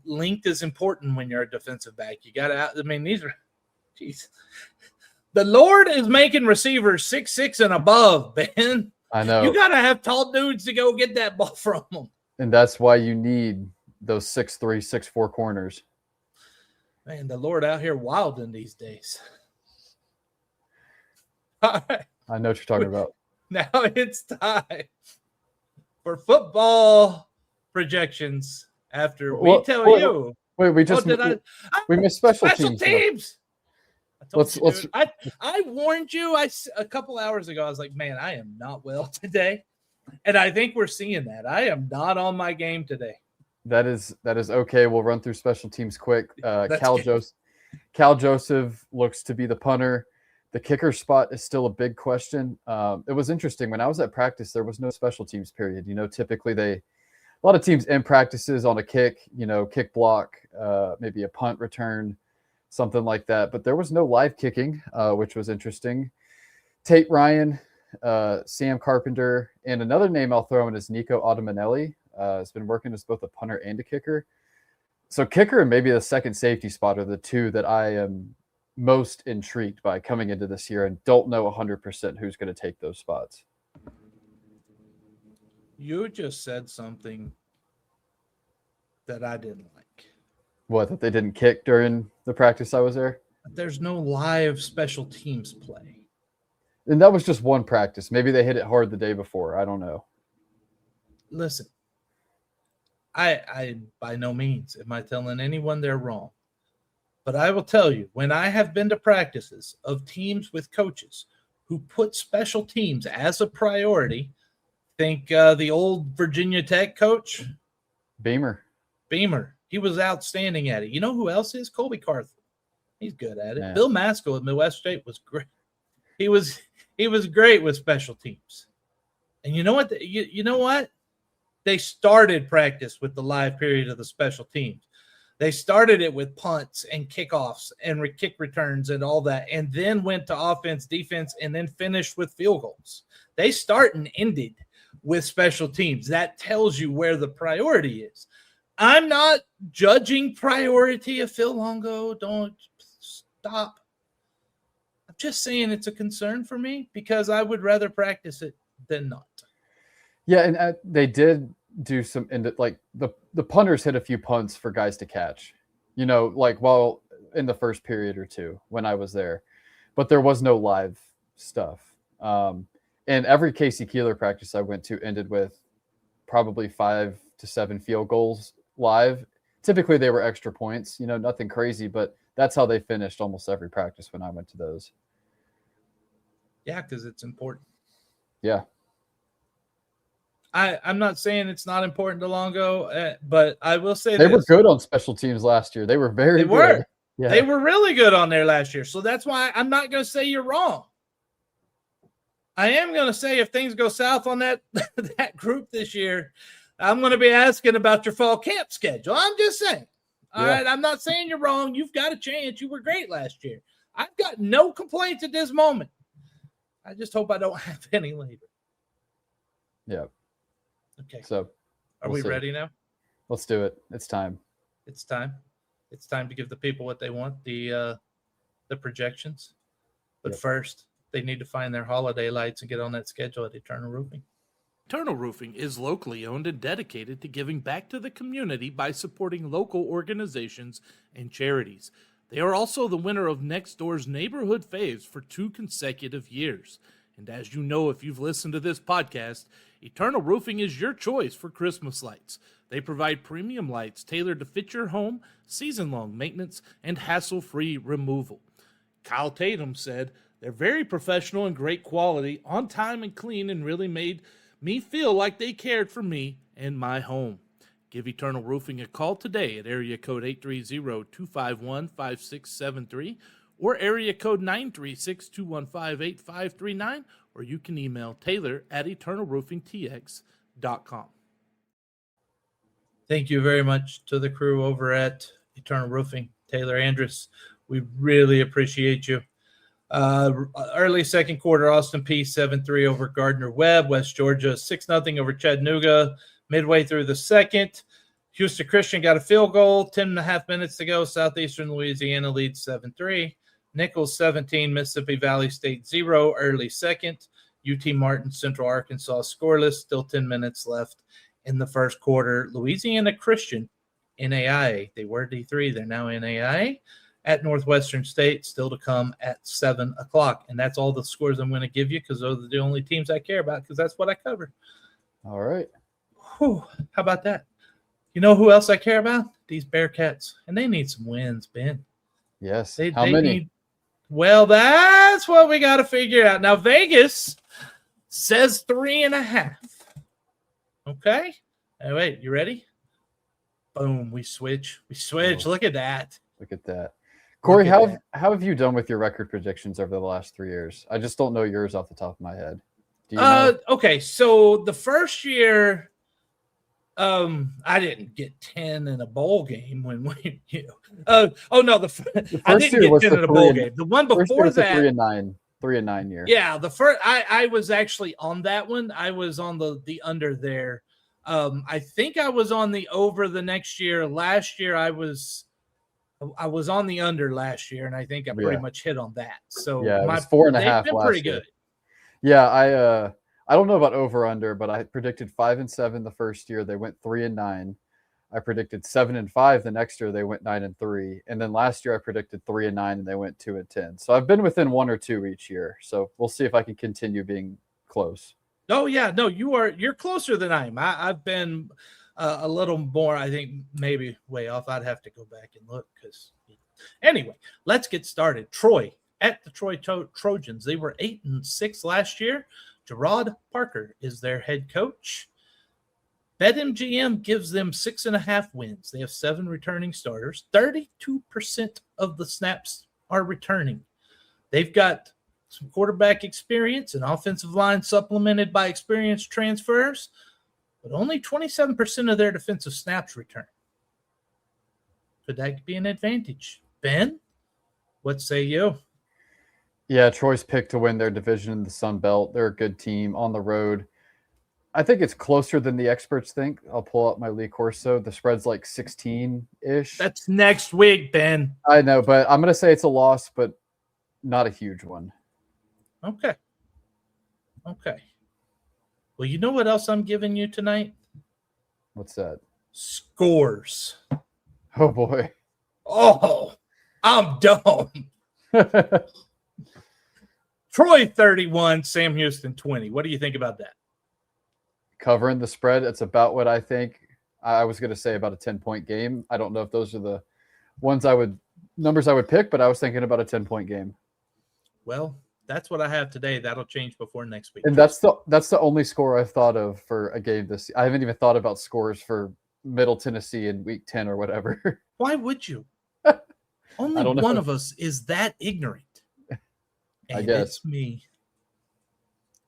Length is important when you're a defensive back. You got to. I mean, these are. Jeez. The Lord is making receivers 6'6" and above, Ben. I know. You got to have tall dudes to go get that ball from them. And that's why you need those 6'3", 6'4" corners. Man, the Lord out here wilding these days. All right. I know what you're talking about. Now it's time for football projections after we tell you. Wait, we missed special teams. I warned you a couple hours ago. I was like, man, I am not well today. And I think we're seeing that. I am not on my game today. That is okay. We'll run through special teams quick. Cal Joseph looks to be the punter. The kicker spot is still a big question. It was interesting. When I was at practice, there was no special teams period. Typically a lot of teams end practices on a kick, kick block, maybe a punt return, something like that. But there was no live kicking, which was interesting. Tate Ryan, Sam Carpenter, and another name I'll throw in is Nico Otomanelli. Has been working as both a punter and a kicker. So kicker and maybe the second safety spot are the two that I am most intrigued by coming into this year, and don't know 100% who's going to take those spots. You just said something that I didn't like. What, that they didn't kick during the practice I was there? There's no live special teams play. And that was just one practice. Maybe they hit it hard the day before. I don't know. Listen, I by no means am I telling anyone they're wrong. But I will tell you, when I have been to practices of teams with coaches who put special teams as a priority, think the old Virginia Tech coach? Beamer. He was outstanding at it. You know who else is? Colby Carthel. He's good at it. Yeah. Bill Maskell at Midwest State was great. He was great with special teams. And you know what? You know what? They started practice with the live period of the special teams. They started it with punts and kickoffs and kick returns and all that, and then went to offense, defense, and then finished with field goals. They start and ended with special teams. That tells you where the priority is. I'm not judging priority of Phil Longo. Don't stop. I'm just saying it's a concern for me because I would rather practice it than not. Yeah, and they did do some like the punters hit a few punts for guys to catch, like while in the first period or two when I was there, but there was no live stuff. And every Casey Keeler practice I went to ended with probably 5 to 7 field goals live. Typically they were extra points, nothing crazy, but that's how they finished almost every practice when I went to those. Yeah, because it's important. Yeah. I'm not saying it's not important to Longo, but I will say they this. were good on special teams last year. They were very good. Yeah. They were really good on there last year. So that's why I'm not going to say you're wrong. I am going to say if things go south on that group this year, I'm going to be asking about your fall camp schedule. I'm just saying. All right. I'm not saying you're wrong. You've got a chance. You were great last year. I've got no complaints at this moment. I just hope I don't have any later. Yeah. Okay. So are we ready now? Let's do it. It's time. It's time. It's time to give the people what they want, the projections. But first, they need to find their holiday lights and get on that schedule at Eternal Roofing. Eternal Roofing is locally owned and dedicated to giving back to the community by supporting local organizations and charities. They are also the winner of Next Door's Neighborhood Faves for 2 consecutive years. And as you know, if you've listened to this podcast, Eternal Roofing is your choice for Christmas lights. They provide premium lights tailored to fit your home, season-long maintenance, and hassle-free removal. Kyle Tatum said, "They're very professional and great quality, on time and clean, and really made me feel like they cared for me and my home." Give Eternal Roofing a call today at area code 830-251-5673 or area code 936-215-8539, or you can email taylor@eternalroofingtx.com. Thank you very much to the crew over at Eternal Roofing. Taylor Andrus, we really appreciate you. Early second quarter, Austin Peay 7-3 over Gardner Webb. West Georgia 6-0 over Chattanooga. Midway through the second, Houston Christian got a field goal. 10.5 minutes to go. Southeastern Louisiana leads 7-3. Nichols 17, Mississippi Valley State 0. Early second. UT Martin, Central Arkansas scoreless. Still 10 minutes left in the first quarter. Louisiana Christian, NAIA. They were D3. They're now NAIA. At Northwestern State, still to come at 7 o'clock. And that's all the scores I'm going to give you because those are the only teams I care about because that's what I cover. All right. Whew, how about that? You know who else I care about? These Bearcats. And they need some wins, Ben. Yes. How many? Well, that's what we got to figure out. Now, Vegas says 3.5. Okay? Hey, wait, you ready? Boom, we switch. Oh. Look at that. Look at that. Corey, how have you done with your record predictions over the last 3 years? I just don't know yours off the top of my head. Do you know? Okay, so the first year, I didn't get 10 in a bowl game when we, the I didn't get 10 in a bowl game. The one before that, 3-9 year. Yeah, the first I was actually on that one. I was on the under there. I think I was on the over the next year. Last year I was on the under last year, and I think I pretty much hit on that. So yeah, it was 4.5. They've been pretty good. Yeah, I don't know about over under, but I predicted 5-7 the first year. They went 3-9. I predicted 7-5 the next year. They went 9-3, and then last year I predicted 3-9 and they went 2-10. So I've been within 1 or 2 each year. So we'll see if I can continue being close. Oh yeah, no, you're closer than I am. I've been a little more, I think maybe way off. I'd have to go back and look because anyway, let's get started. Troy at the Troy Trojans. They were 8-6 last year. Gerard Parker is their head coach. BetMGM gives them 6.5 wins. They have 7 returning starters. 32% of the snaps are returning. They've got some quarterback experience and offensive line supplemented by experienced transfers, but only 27% of their defensive snaps return. Could that be an advantage? Ben, what say you? Yeah, Troy's picked to win their division in the Sun Belt. They're a good team on the road. I think it's closer than the experts think. I'll pull up my Lee Corso. The spread's like 16-ish. That's next week, Ben. I know, but I'm going to say it's a loss, but not a huge one. Okay. Well, you know what else I'm giving you tonight? What's that? Scores. Oh, boy. Oh, I'm dumb. Troy 31, Sam Houston 20. What do you think about that? Covering the spread, it's about what I think. I was going to say about a 10-point game. I don't know if those are the numbers I would pick, but I was thinking about a 10-point game. Well, That's what I have today. That'll change before next week. And that's the only score I've thought of for a game this. I haven't even thought about scores for Middle Tennessee in Week 10 or whatever. Why would you? Only I don't know. one of us is that ignorant. And I guess. it's me.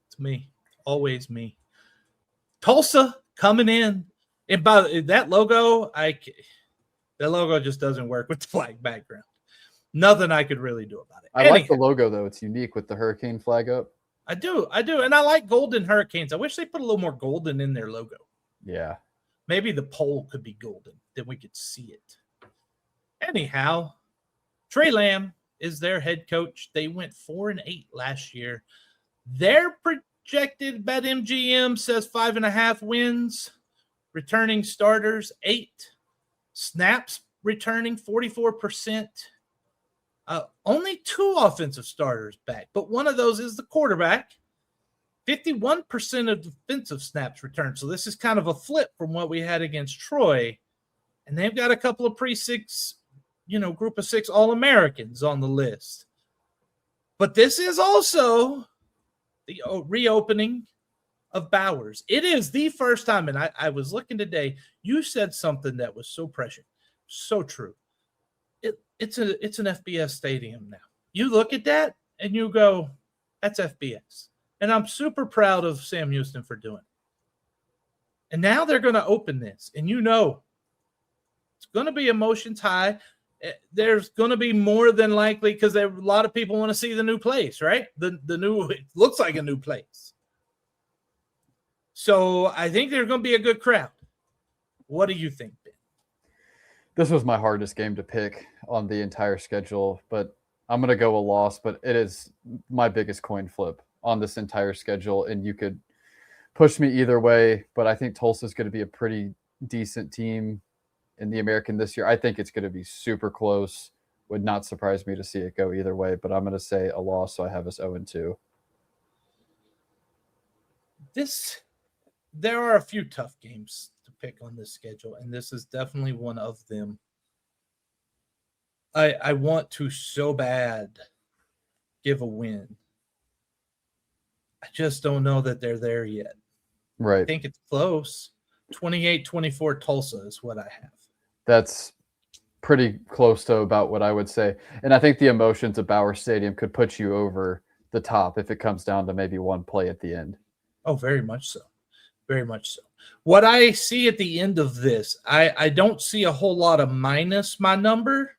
It's me. Always me. Tulsa coming in. And by that logo, the logo just doesn't work with the flag background. Nothing I could really do about it. I like the logo, though. It's unique with the hurricane flag up. I do. And I like golden hurricanes. I wish they put a little more golden in their logo. Yeah. Maybe the pole could be golden. Then we could see it. Anyhow, Trey Lamb is their head coach. They went 4-8 last year. Their projected BetMGM says 5.5 wins. Returning starters, 8. Snaps returning 44%. Only 2 offensive starters back, but one of those is the quarterback. 51% of defensive snaps returned. So this is kind of a flip from what we had against Troy. And they've got a couple of pre-6, group of 6 All-Americans on the list. But this is also the reopening of Bowers. It is the first time, and I was looking today, you said something that was so prescient, so true. It's an FBS stadium now. You look at that and you go, that's FBS. And I'm super proud of Sam Houston for doing it. And now they're going to open this. And it's going to be emotions high. There's going to be more than likely, because a lot of people want to see the new place, right? It looks like a new place. So I think there's going to be a good crowd. What do you think, Ben? This was my hardest game to pick on the entire schedule, but I'm going to go a loss, but it is my biggest coin flip on this entire schedule, and you could push me either way, but I think Tulsa's going to be a pretty decent team in the American this year. I think it's going to be super close. Would not surprise me to see it go either way, but I'm going to say a loss, so I have us 0-2. There are a few tough games to pick on this schedule, and this is definitely one of them. I want to so bad give a win. I just don't know that they're there yet. Right. I think it's close. 28-24 Tulsa is what I have. That's pretty close to about what I would say. And I think the emotions of Bauer Stadium could put you over the top if it comes down to maybe one play at the end. Oh, very much so. Very much so. What I see at the end of this, I don't see a whole lot of minus my number.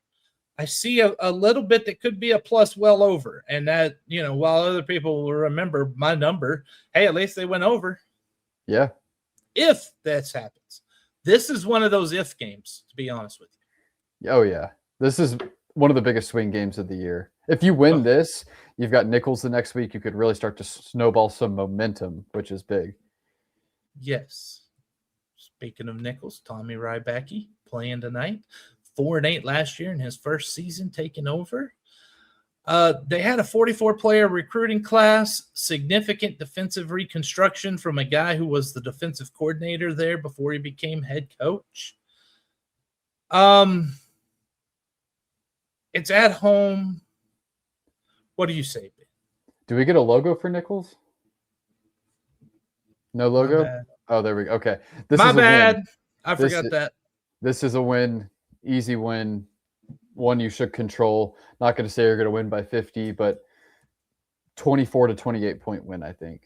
I see a little bit that could be a plus well over. And that, while other people will remember my number, hey, at least they went over. Yeah. If that happens. This is one of those if games, to be honest with you. Oh, yeah. This is one of the biggest swing games of the year. If you win this, you've got Nichols the next week. You could really start to snowball some momentum, which is big. Yes. Speaking of Nichols, Tommy Rybacki playing tonight. 4-8 last year in his first season taking over. They had a 44-player recruiting class, significant defensive reconstruction from a guy who was the defensive coordinator there before he became head coach. It's at home. What do you say, Ben? Do we get a logo for Nichols? No logo? Oh, there we go. Okay. My bad. I forgot that. This is a win. Easy win. One you should control. Not going to say you're going to win by 50, but 24 to 28 point win, I think.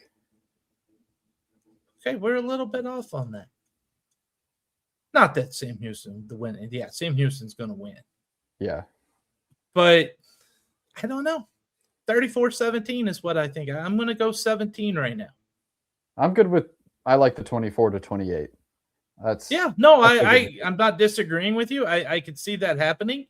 Okay, we're a little bit off on that. Not that Sam Houston the win. Yeah, Sam Houston's going to win. Yeah. But I don't know. 34-17 is what I think. I'm going to go 17 right now. I'm good with I like the 24 to 28. I'm not disagreeing with you. I could see that happening.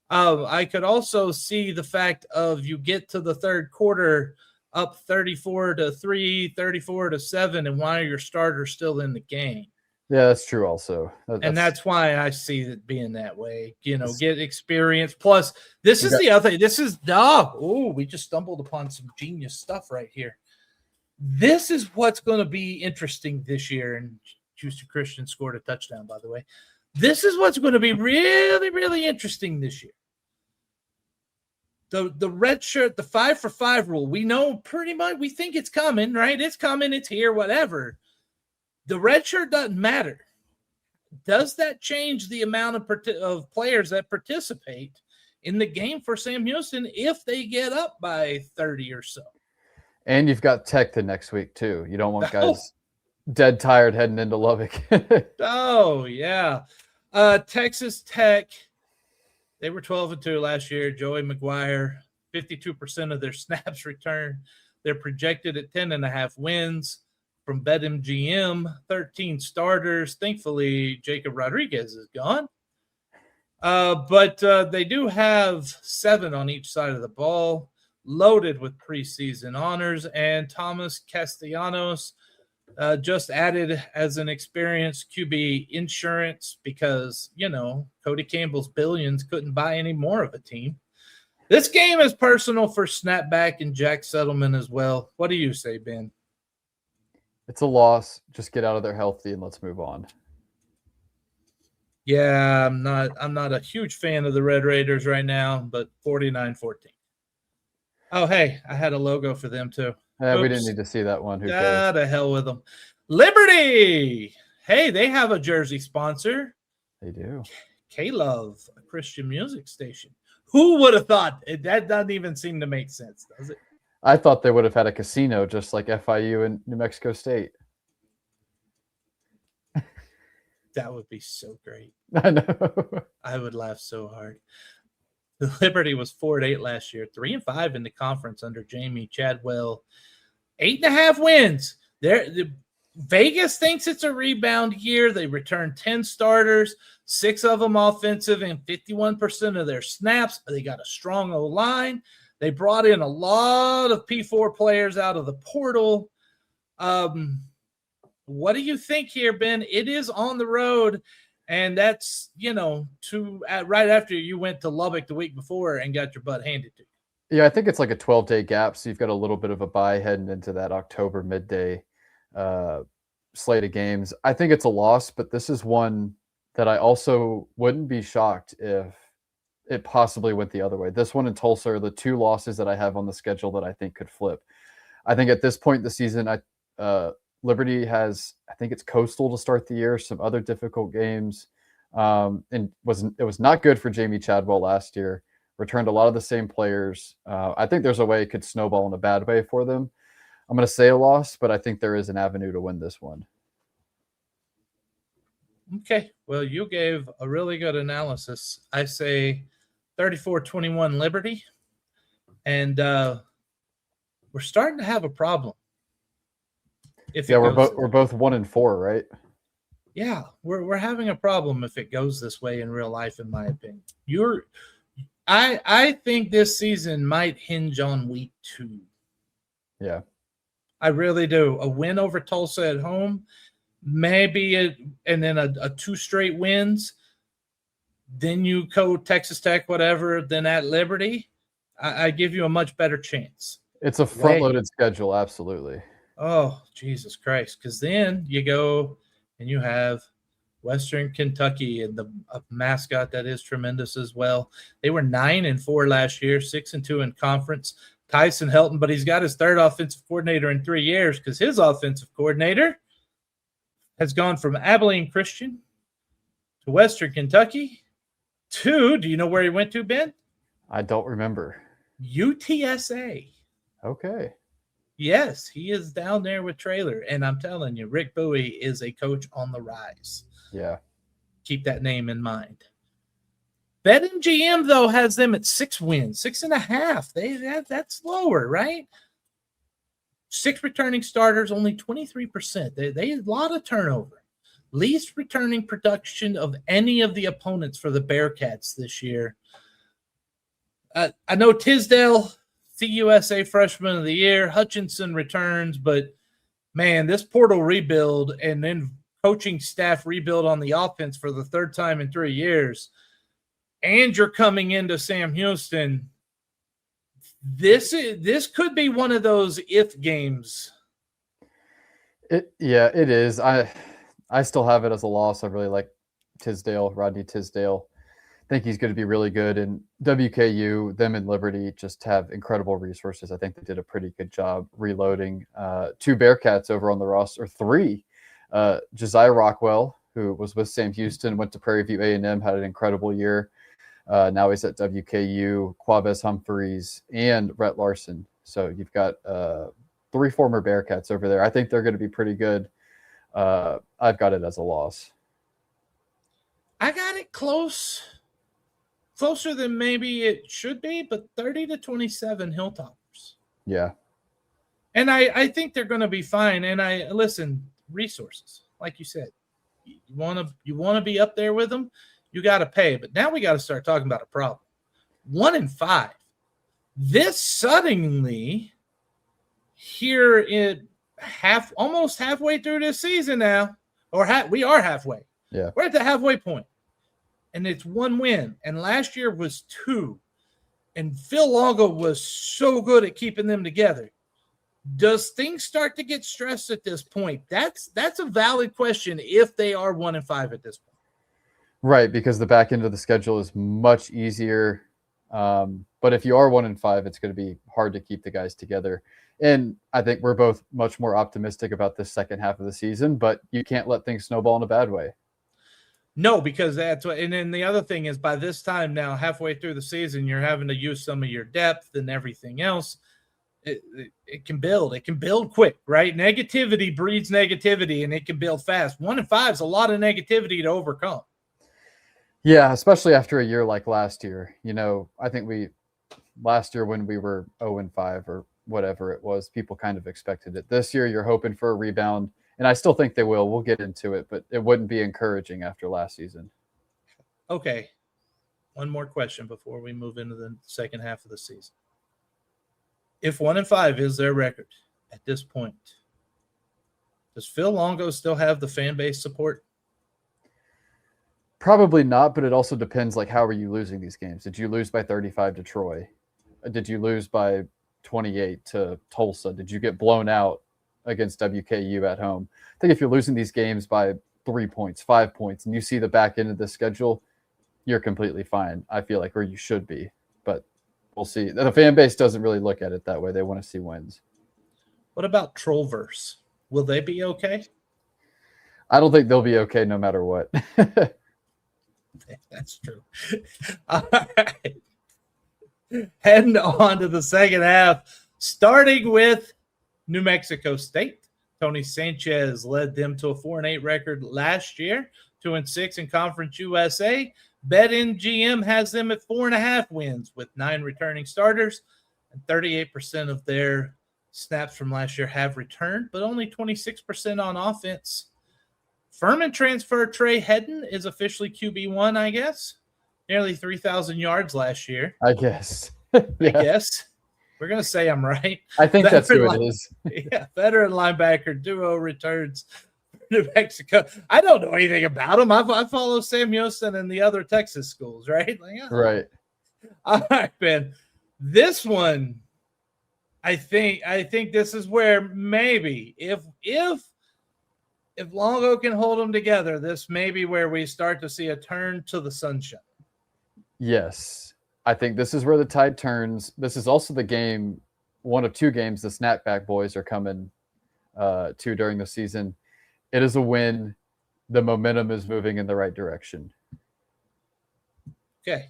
I could also see the fact of you get to the third quarter up 34-3, 34-7, and why are your starters still in the game? Yeah, that's true also. That's why I see it being that way. Get experience. Plus, this is the other thing. This is we just stumbled upon some genius stuff right here. This is what's going to be interesting this year, and Houston Christian scored a touchdown, by the way. This is what's going to be really, really interesting this year. the red shirt, the 5-for-5 rule, we know pretty much, we think it's coming, right? It's coming, it's here, whatever. The red shirt doesn't matter. Does that change the amount of players that participate in the game for Sam Houston if they get up by 30 or so? And you've got Tech the next week too. You don't want guys dead tired heading into Lubbock. Oh, yeah. Texas Tech, they were 12-2 last year. Joey McGuire, 52% of their snaps returned. They're projected at 10.5 wins. From BetMGM, 13 starters. Thankfully, Jacob Rodriguez is gone. But they do have 7 on each side of the ball, loaded with preseason honors. And Thomas Castellanos just added as an experienced QB insurance because, Cody Campbell's billions couldn't buy any more of a team. This game is personal for Snapback and Jack Settleman as well. What do you say, Ben? It's a loss. Just get out of there healthy and let's move on. Yeah, I'm not a huge fan of the Red Raiders right now, but 49-14. Oh, hey, I had a logo for them too. We didn't need to see that one. Who cares? To hell with them. Liberty. Hey, they have a jersey sponsor. They do. K-Love, a Christian music station. Who would have thought? That doesn't even seem to make sense, does it? I thought they would have had a casino just like FIU and New Mexico State. That would be so great. I know. I would laugh so hard. The Liberty was 4-8 last year, 3-5 in the conference under Jamie Chadwell. 8.5 wins. Vegas thinks it's a rebound year. They returned 10 starters, 6 of them offensive, and 51% of their snaps. They got a strong O-line. They brought in a lot of P4 players out of the portal. What do you think here, Ben? It is on the road, and that's, right after you went to Lubbock the week before and got your butt handed to you. Yeah, I think it's like a 12-day gap, so you've got a little bit of a bye heading into that October midday slate of games. I think it's a loss, but this is one that I also wouldn't be shocked if it possibly went the other way. This one in Tulsa are the 2 losses that I have on the schedule that I think could flip. I think at this point in the season, Liberty has, I think it's Coastal to start the year, some other difficult games. And it was not good for Jamie Chadwell last year. Returned a lot of the same players. I think there's a way it could snowball in a bad way for them. I'm going to say a loss, but I think there is an avenue to win this one. Okay. Well, you gave a really good analysis. I say 34-21 Liberty. And we're starting to have a problem. We're both 1-4, right? Yeah, we're having a problem if it goes this way in real life, in my opinion. I think this season might hinge on week 2. Yeah. I really do. A win over Tulsa at home, maybe, and then a 2 straight wins. Then you go Texas Tech, whatever, then at Liberty. I give you a much better chance. It's a front-loaded schedule, absolutely. Oh, Jesus Christ. Because then you go and you have Western Kentucky and a mascot that is tremendous as well. They were 9-4 last year, 6-2 in conference. Tyson Helton, but he's got his 3rd offensive coordinator in 3 years because his offensive coordinator has gone from Abilene Christian to Western Kentucky to, do you know where he went to, Ben? I don't remember. UTSA. Okay. Yes, he is down there with Traylor. And I'm telling you, Rick Bowie is a coach on the rise. Yeah. Keep that name in mind. BetMGM, though, has them at 6 wins, 6.5. That's lower, right? 6 returning starters, only 23%. They had a lot of turnover. Least returning production of any of the opponents for the Bearcats this year. I know Tisdale, CUSA Freshman of the Year. Hutchinson returns, but, man, this portal rebuild and then coaching staff rebuild on the offense for the 3rd time in 3 years, and you're coming into Sam Houston, this could be one of those if games. It is. I still have it as a loss. I really like Tisdale, Rodney Tisdale. think he's going to be really good. And WKU, them and Liberty just have incredible resources. I think they did a pretty good job reloading. 2 Bearcats over on the roster, or 3. Josiah Rockwell, who was with Sam Houston, went to Prairie View A&M, had an incredible year. Now he's at WKU. Quavez Humphreys and Rhett Larson. So you've got 3 former Bearcats over there. I think they're going to be pretty good. I've got it as a loss. I got it closer than maybe it should be, but 30-27 Hilltoppers. Yeah. And I think they're going to be fine. And resources, like you said, you want to be up there with them, you got to pay. But now we got to start talking about a problem. 1-5. This suddenly here in almost halfway through this season now, or we are halfway. Yeah. We're at the halfway point. And it's 1 win. And last year was 2. And Phil Longo was so good at keeping them together. Does things start to get stressed at this point? That's a valid question if they are 1-5 at this point. Right, because the back end of the schedule is much easier. But if you are 1-5, it's going to be hard to keep the guys together. And I think we're both much more optimistic about this second half of the season, but you can't let things snowball in a bad way. No, because that's what, and then the other thing is by this time now, halfway through the season, you're having to use some of your depth and everything else. It can build. It can build quick, right? Negativity breeds negativity, and it can build fast. 1-5 is a lot of negativity to overcome. Yeah, especially after a year like last year. I think last year when we were 0-5 or whatever it was, people kind of expected it. This year, you're hoping for a rebound, and I still think they will. We'll get into it, but it wouldn't be encouraging after last season. Okay. One more question before we move into the second half of the season. If 1-5 is their record at this point, does Phil Longo still have the fan base support? Probably not, but it also depends, how are you losing these games? Did you lose by 35 to Troy? Did you lose by 28 to Tulsa? Did you get blown out against WKU at home? I think if you're losing these games by 3 points, 5 points, and you see the back end of the schedule, you're completely fine, I feel like, or you should be. But we'll see. The fan base doesn't really look at it that way. They want to see wins. What about Trollverse? Will they be okay? I don't think they'll be okay no matter what. That's true. All right. Heading on to the second half, starting with New Mexico State. Tony Sanchez led them to a 4-8 record last year, 2-6 in Conference USA. BetMGM has them at 4.5 wins with 9 returning starters, and 38% of their snaps from last year have returned, but only 26% on offense. Furman transfer Trey Hedden is officially QB1, I guess. Nearly 3,000 yards last year. I guess. I guess. We're going to say I'm right. I think that's who it is. Yeah, veteran linebacker duo returns for New Mexico. I don't know anything about him. I follow Sam Houston and the other Texas schools, right? Right. All right, Ben. This one, I think this is where maybe if Longo can hold them together, this may be where we start to see a turn to the sunshine. Yes. I think this is where the tide turns. This is also the game, one of 2 games the Snapback boys are coming to during the season. It is a win. The momentum is moving in the right direction. Okay.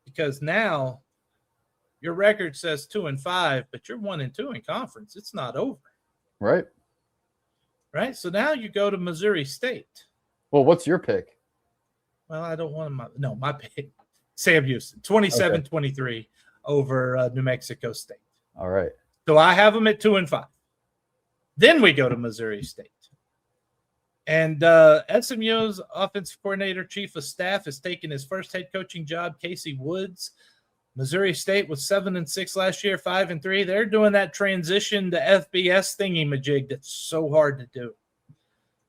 Because now your record says 2-5, but you're 1-2 in conference. It's not over. Right. Right. So now you go to Missouri State. Well, what's your pick? Well, I don't want my pick. Sam Houston, 27-23 over New Mexico State. All right. So I have them at 2-5. Then we go to Missouri State. And SMU's offensive coordinator, chief of staff, has taken his first head coaching job, Casey Woods. Missouri State was 7-6 last year, 5-3. They're doing that transition to FBS thingy-majig that's so hard to do.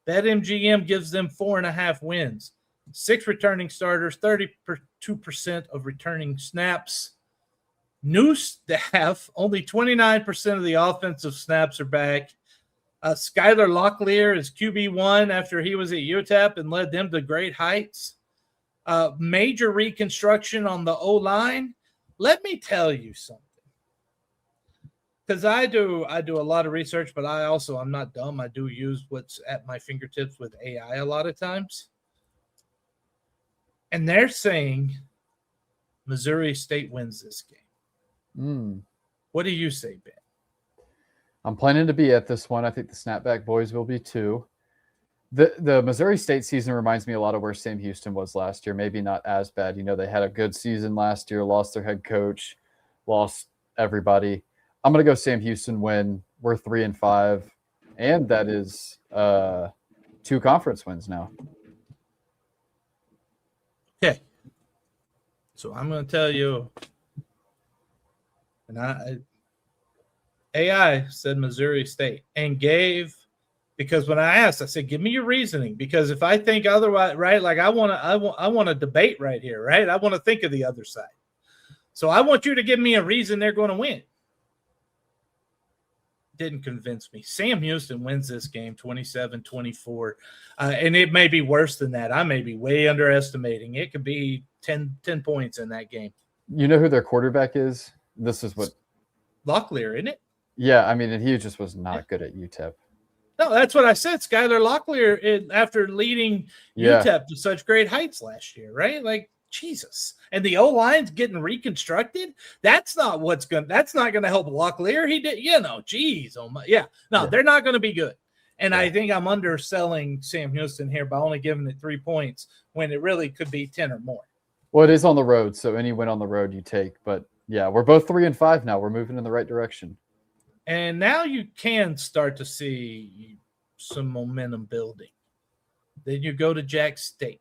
BetMGM gives them 4.5 wins. 6 returning starters, 32% of returning snaps. New staff, only 29% of the offensive snaps are back. Skylar Locklear is QB1 after he was at UTEP and led them to great heights. major reconstruction on the O-line. Let me tell you something. Because I do a lot of research, but I'm not dumb. I do use what's at my fingertips with AI a lot of times. And they're saying Missouri State wins this game. What do you say, Ben? I'm planning to be at this one. I think the Snapback boys will be too. The Missouri State season reminds me a lot of where Sam Houston was last year. Maybe not as bad. They had a good season last year, lost their head coach, lost everybody. I'm going to go Sam Houston win. We're 3-5, and that is 2 conference wins now. Okay. So I'm going to tell you, and AI said Missouri State and because when I asked, I said, give me your reasoning, because if I think otherwise, right, like I want to debate right here, right? I want to think of the other side. So I want you to give me a reason they're going to win. Didn't convince me. Sam Houston wins this game 27-24. And it may be worse than that. I may be way underestimating. It could be 10 points in that game. You know who their quarterback is? This is what Locklear, isn't it? Yeah, I mean, and he just was not good at UTEP. No, that's what I said. Skylar Locklear, after leading UTEP to such great heights last year, right? Like, Jesus. And the O-line's getting reconstructed. That's not going to help Locklear. He did, geez. Oh my, yeah. No, they're not going to be good. And I think I'm underselling Sam Houston here by only giving it 3 points when it really could be 10 or more. Well, it is on the road, so any win on the road you take. But yeah, we're both 3-5 now. We're moving in the right direction. And now you can start to see some momentum building. Then you go to Jack State.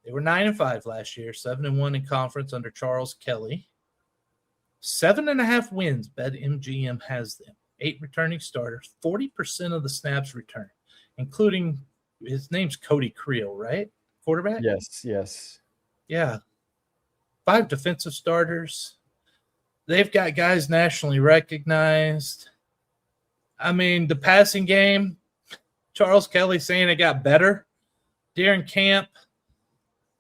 They were 9-5 last year, 7-1 in conference under Charles Kelly. 7.5 wins, BetMGM has them. 8 returning starters, 40% of the snaps returned, including his name's Cody Creel, right? Quarterback? Yes. Yeah. 5 defensive starters. They've got guys nationally recognized. I mean, the passing game, Charles Kelly saying it got better during camp.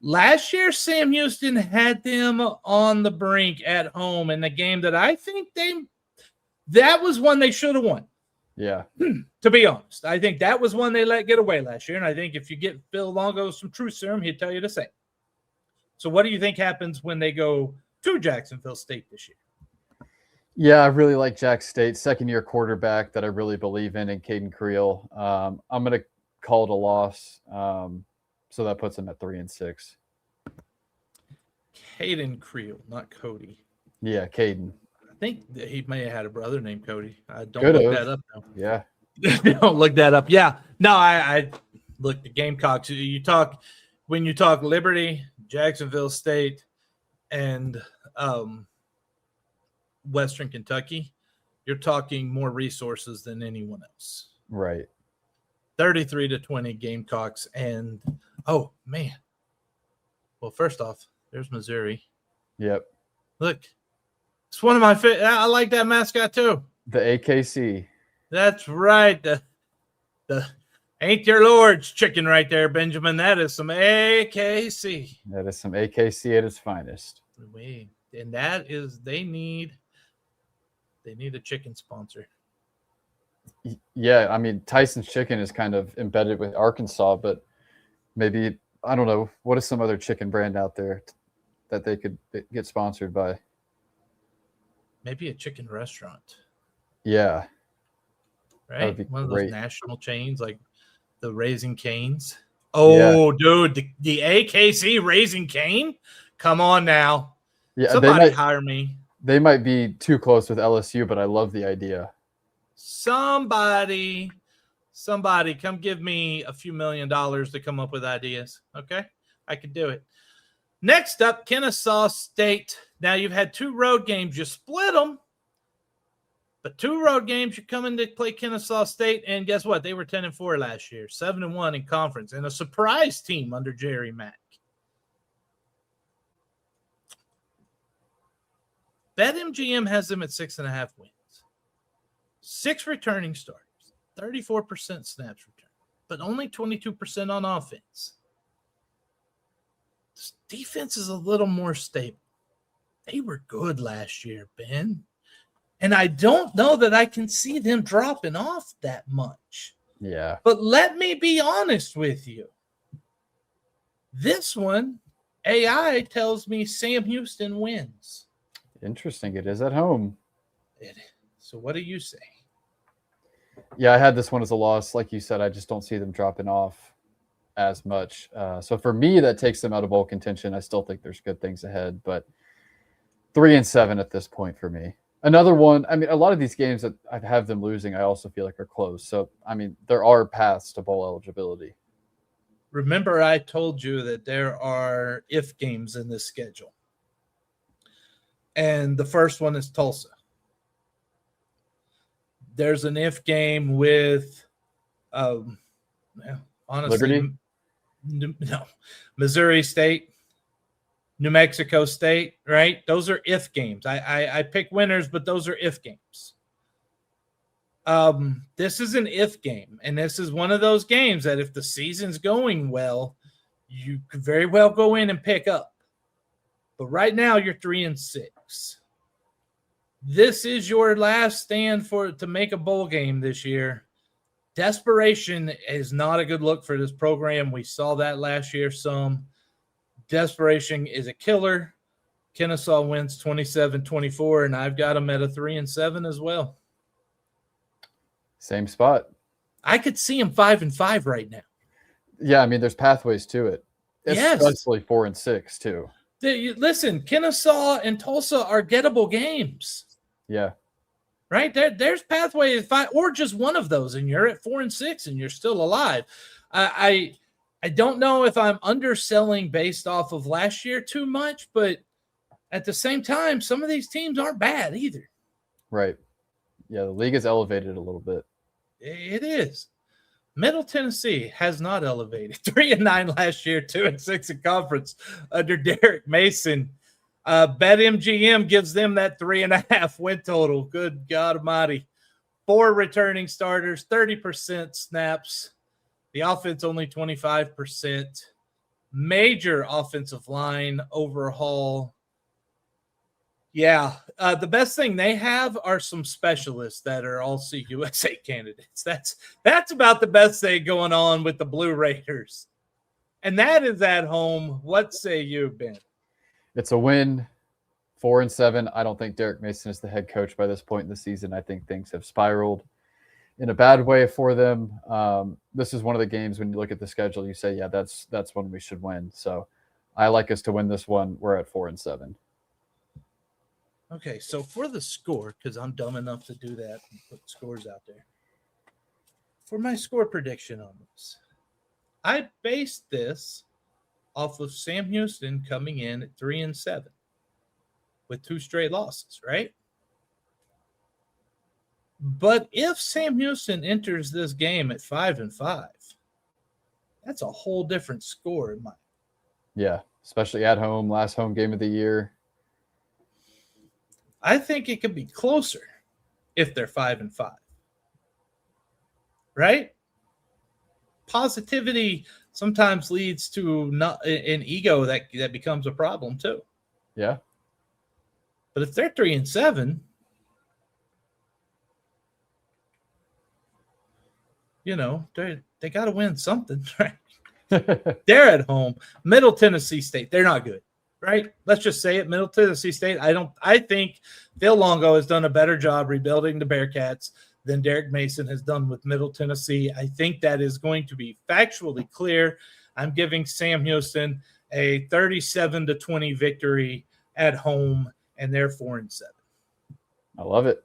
Last year, Sam Houston had them on the brink at home in the game that I think that was one they should have won. Yeah. To be honest, I think that was one they let get away last year. And I think if you get Phil Longo some truth serum, he'd tell you the same. So what do you think happens when they go to Jacksonville State this year? Yeah, I really like Jack State, second-year quarterback that I really believe in Caden Creel. I'm going to call it a loss. So that puts him at 3-6. Caden Creel, not Cody. Yeah, Caden. I think that he may have had a brother named Cody. I don't Could've. look that up now. Yeah. Don't look that up. Yeah. No, I look, the Gamecocks. When you talk Liberty, Jacksonville State, and Western Kentucky, you're talking more resources than anyone else. Right. 33-20 Gamecocks. And, oh, man. Well, first off, there's Missouri. Yep. Look, it's one of my favorite. I like that mascot too. The AKC. That's right. The ain't your Lord's chicken right there, Benjamin. That is some AKC. That is some AKC at its finest. And that is, they need a chicken sponsor. Yeah, I mean, Tyson's Chicken is kind of embedded with Arkansas, but maybe, I don't know, what is some other chicken brand out there that they could get sponsored by? Maybe a chicken restaurant. Yeah. Right? One of those national chains like the Raising Cane's. Oh, yeah. Dude, the AKC Raising Cane? Come on now. Yeah, somebody hire me. They might be too close with LSU, but I love the idea. Somebody come give me a few $1 million to come up with ideas. Okay? I could do it. Next up, Kennesaw State. Now, you've had 2 road games. You split them. But 2 road games, you're coming to play Kennesaw State. And guess what? They were 10-4 last year. 7-1 in conference. And a surprise team under Jerry Mack. BetMGM has them at 6.5 wins. 6 returning starters. 34% snaps returned. But only 22% on offense. defense is a little more stable. They were good last year, Ben. And I don't know that I can see them dropping off that much. Yeah. But let me be honest with you. This one, AI tells me Sam Houston wins. Interesting. It is at home. So what do you say? Yeah, I had this one as a loss. Like you said, I just don't see them dropping off as much. So for me, that takes them out of bowl contention. I still think there's good things ahead, but 3-7 at this point for me. Another one, I mean, a lot of these games that I have them losing, I also feel like are close. So, I mean, there are paths to bowl eligibility. Remember, I told you that there are if games in this schedule. And the first one is Tulsa. There's an if game with, honestly, no, Missouri State, New Mexico State, right? Those are if games. I pick winners, but those are if games. This is an if game, and this is one of those games that if the season's going well, you could very well go in and pick up. But right now, you're 3-6. This is your last stand to make a bowl game this year. Desperation is not a good look for this program. We saw that last year some. Desperation is a killer. Kennesaw wins 27-24, and I've got them at a 3-7 as well. Same spot. I could see them 5-5 right now. Yeah, I mean, there's pathways to it. Especially 4-6 too. Listen, Kennesaw and Tulsa are gettable games. Yeah. Right? There's pathway to 5, or just one of those, and you're at 4-6 and you're still alive. I don't know if I'm underselling based off of last year too much, but at the same time, some of these teams aren't bad either. Right. Yeah, the league is elevated a little bit. It is. Middle Tennessee has not elevated. 3-9 last year, 2-6 in conference under Derek Mason. BetMGM gives them that 3.5 win total. Good God Almighty. 4 returning starters, 30% snaps. The offense only 25%. Major offensive line overhaul. Yeah, the best thing they have are some specialists that are all CUSA candidates. That's about the best thing going on with the Blue Raiders. And that is at home. What say you, Ben? It's a win, 4-7. I don't think Derek Mason is the head coach by this point in the season. I think things have spiraled in a bad way for them. This is one of the games when you look at the schedule, you say, yeah, that's one we should win. So I like us to win this one. We're at 4-7. Okay, so for the score, because I'm dumb enough to do that and put scores out there. For my score prediction on this, I based this off of Sam Houston coming in at 3-7 with 2 straight losses, right? But if Sam Houston enters this game at 5-5, that's a whole different score in my. Yeah, especially at home, last home game of the year. I think it could be closer if they're 5-5. Right? Positivity sometimes leads to not an ego that becomes a problem too. Yeah. But if they're 3-7, you know, they got to win something, right? They're at home. Middle Tennessee State, they're not good. Right? Let's just say it. Middle Tennessee State. I think Phil Longo has done a better job rebuilding the Bearcats than Derek Mason has done with Middle Tennessee. I think that is going to be factually clear. I'm giving Sam Houston a 37-20 victory at home, and they're 4-7. I love it.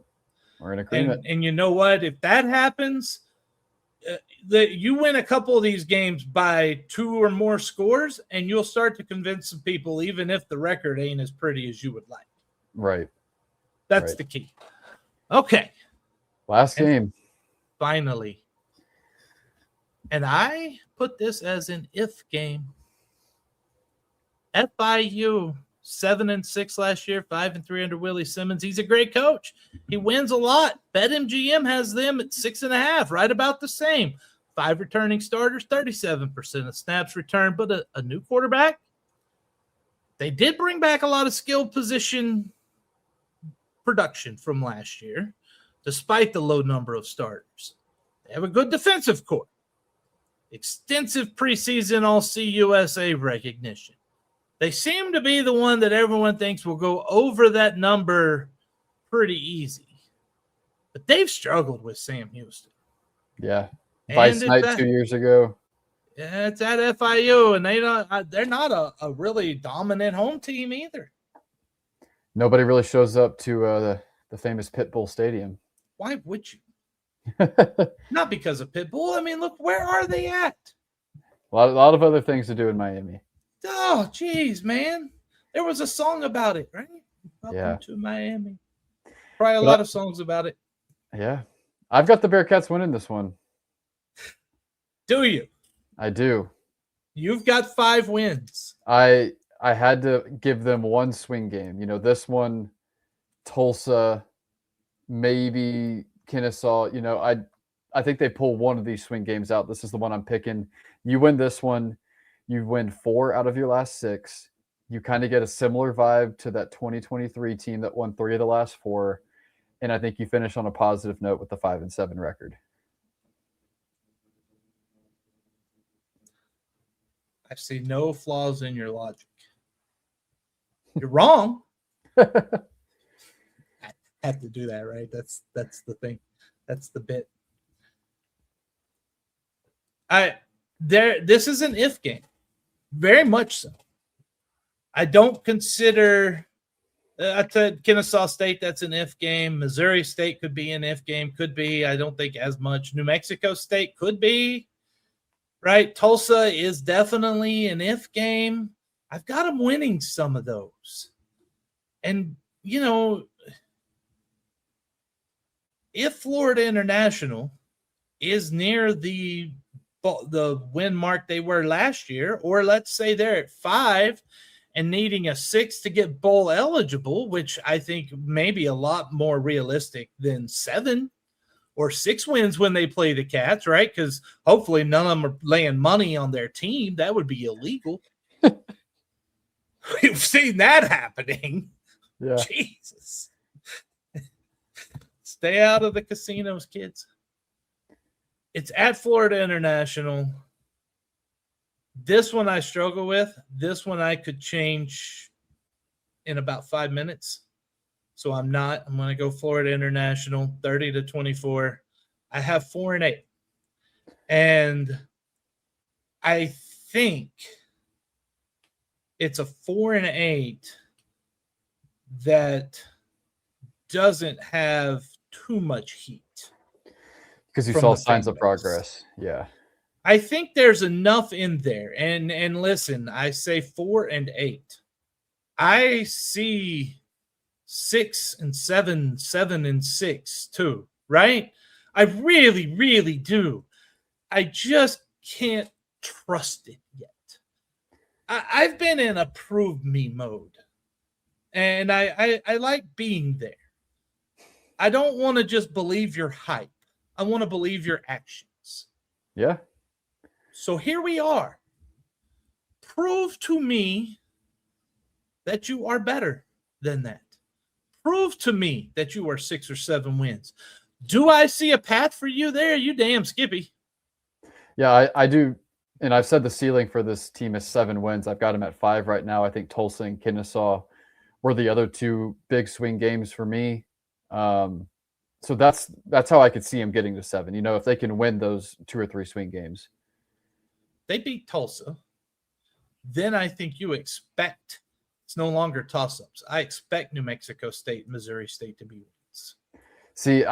We're in agreement. And you know what? If that happens, you win a couple of these games by 2 or more scores, and you'll start to convince some people, even if the record ain't as pretty as you would like. Right. That's the key. Okay. Last game. Finally. And I put this as an if game. FIU 7-6 last year, 5-3 under Willie Simmons. He's a great coach. He wins a lot. BetMGM has them at 6.5, right about the same. 5 returning starters, 37% of snaps returned, but a new quarterback. They did bring back a lot of skill position production from last year, despite the low number of starters. They have a good defensive core. Extensive preseason All-CUSA recognition. They seem to be the one that everyone thinks will go over that number pretty easy. But they've struggled with Sam Houston. Yeah. Vice Knight 2 years ago. Yeah, it's at FIU, and they're not a really dominant home team either. Nobody really shows up to the famous Pitbull Stadium. Why would you? Not because of Pitbull. I mean, look, where are they at? A lot of other things to do in Miami. Oh, geez, man. There was a song about it, right? Welcome to Miami. Probably a lot of songs about it. Yeah. I've got the Bearcats winning this one. Do you? I do. You've got 5 wins. I had to give them one swing game. You know, this one, Tulsa, maybe Kennesaw. You know, I think they pull one of these swing games out. This is the one I'm picking. You win this one, you win 4 out of your last 6. You kind of get a similar vibe to that 2023 team that won 3 of the last 4. And I think you finish on a positive note with the 5-7 record. I see no flaws in your logic. You're wrong. I have to do that, right? That's the thing. That's the bit. This is an if game. Very much so. I don't consider I said Kennesaw State, that's an if game. Missouri State could be an if game. Could be. I don't think as much. New Mexico State could be. Right? Tulsa is definitely an if game. I've got them winning some of those. And, you know, if Florida International is near the win mark they were last year, or let's say they're at 5 and needing a 6 to get bowl eligible, which I think may be a lot more realistic than 7 or 6 wins when they play the Cats, right? Because hopefully none of them are laying money on their team. That would be illegal. We've seen that happening. Yeah. Jesus. Stay out of the casinos, kids. It's at Florida International. This one I struggle with. This one I could change in about 5 minutes. So I'm not. I'm going to go Florida International, 30-24. I have 4-8. And I think it's a 4-8 that doesn't have too much heat. Because you saw signs of progress. Yeah. I think there's enough in there. And listen, I say 4-8. I see 6-7, 7-6 too, right? I really, really do. I just can't trust it yet. I've been in a prove me mode. And I like being there. I don't want to just believe your hype. I want to believe your actions. Yeah. So here we are. Prove to me that you are better than that. Prove to me that you are 6 or 7 wins. Do I see a path for you there? You damn Skippy. Yeah, I do. And I've said the ceiling for this team is 7 wins. I've got them at 5 right now. I think Tulsa and Kennesaw were the other 2 big swing games for me. So that's how I could see them getting to 7. You know, if they can win those 2 or 3 swing games. They beat Tulsa. Then I think you expect it's no longer toss-ups. I expect New Mexico State and Missouri State to be wins. See,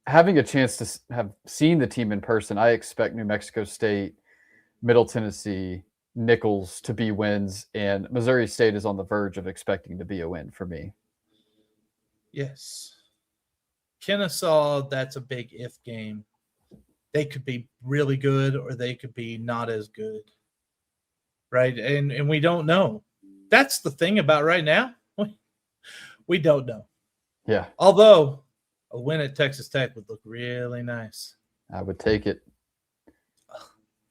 having a chance to have seen the team in person, I expect New Mexico State, Middle Tennessee, Nichols to be wins, and Missouri State is on the verge of expecting to be a win for me. Yes. Kennesaw, that's a big if game. They could be really good or they could be not as good. Right? And we don't know. That's the thing about right now. We don't know. Yeah. Although a win at Texas Tech would look really nice. I would take it.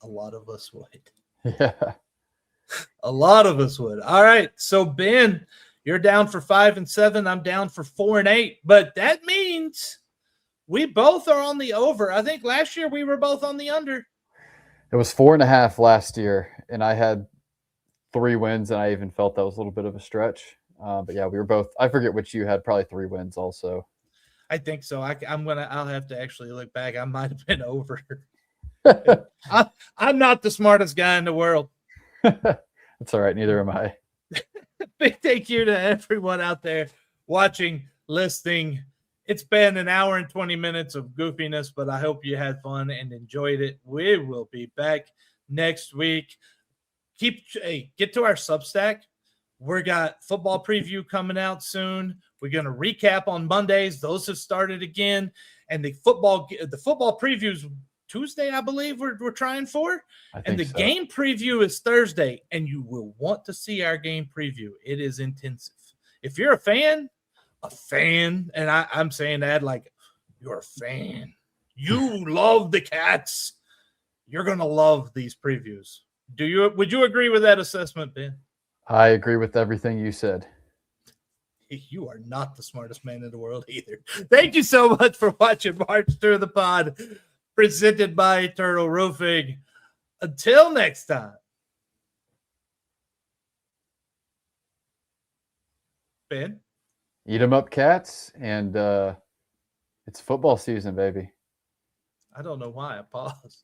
A lot of us would. Yeah. A lot of us would. All right. So, Ben, you're down for 5-7. I'm down for 4-8. But that means we both are on the over. I think last year we were both on the under. It was 4.5 last year, and I had 3 wins, and I even felt that was a little bit of a stretch. But yeah, we were both. I forget which you had. Probably 3 wins also. I think so. I'll have to actually look back. I might have been over. I'm not the smartest guy in the world. That's all right. Neither am I. Big thank you to everyone out there watching, listening. It's been an hour and 20 minutes of goofiness, but I hope you had fun and enjoyed it. We will be back next week. Get to our Substack. We got football preview coming out soon. We're going to recap on Mondays. Those have started again. And the football previews Tuesday, I believe we're trying for. And the game preview is Thursday. And you will want to see our game preview. It is intensive. If you're a fan, and I'm saying that like you're a fan. You love the Cats. You're going to love these previews. Would you agree with that assessment, Ben? I agree with everything you said. You are not the smartest man in the world either. Thank you so much for watching March Through the Pod, presented by Turtle Roofing. Until next time. Ben? Eat 'em up, Cats, and it's football season, baby. I don't know why I paused.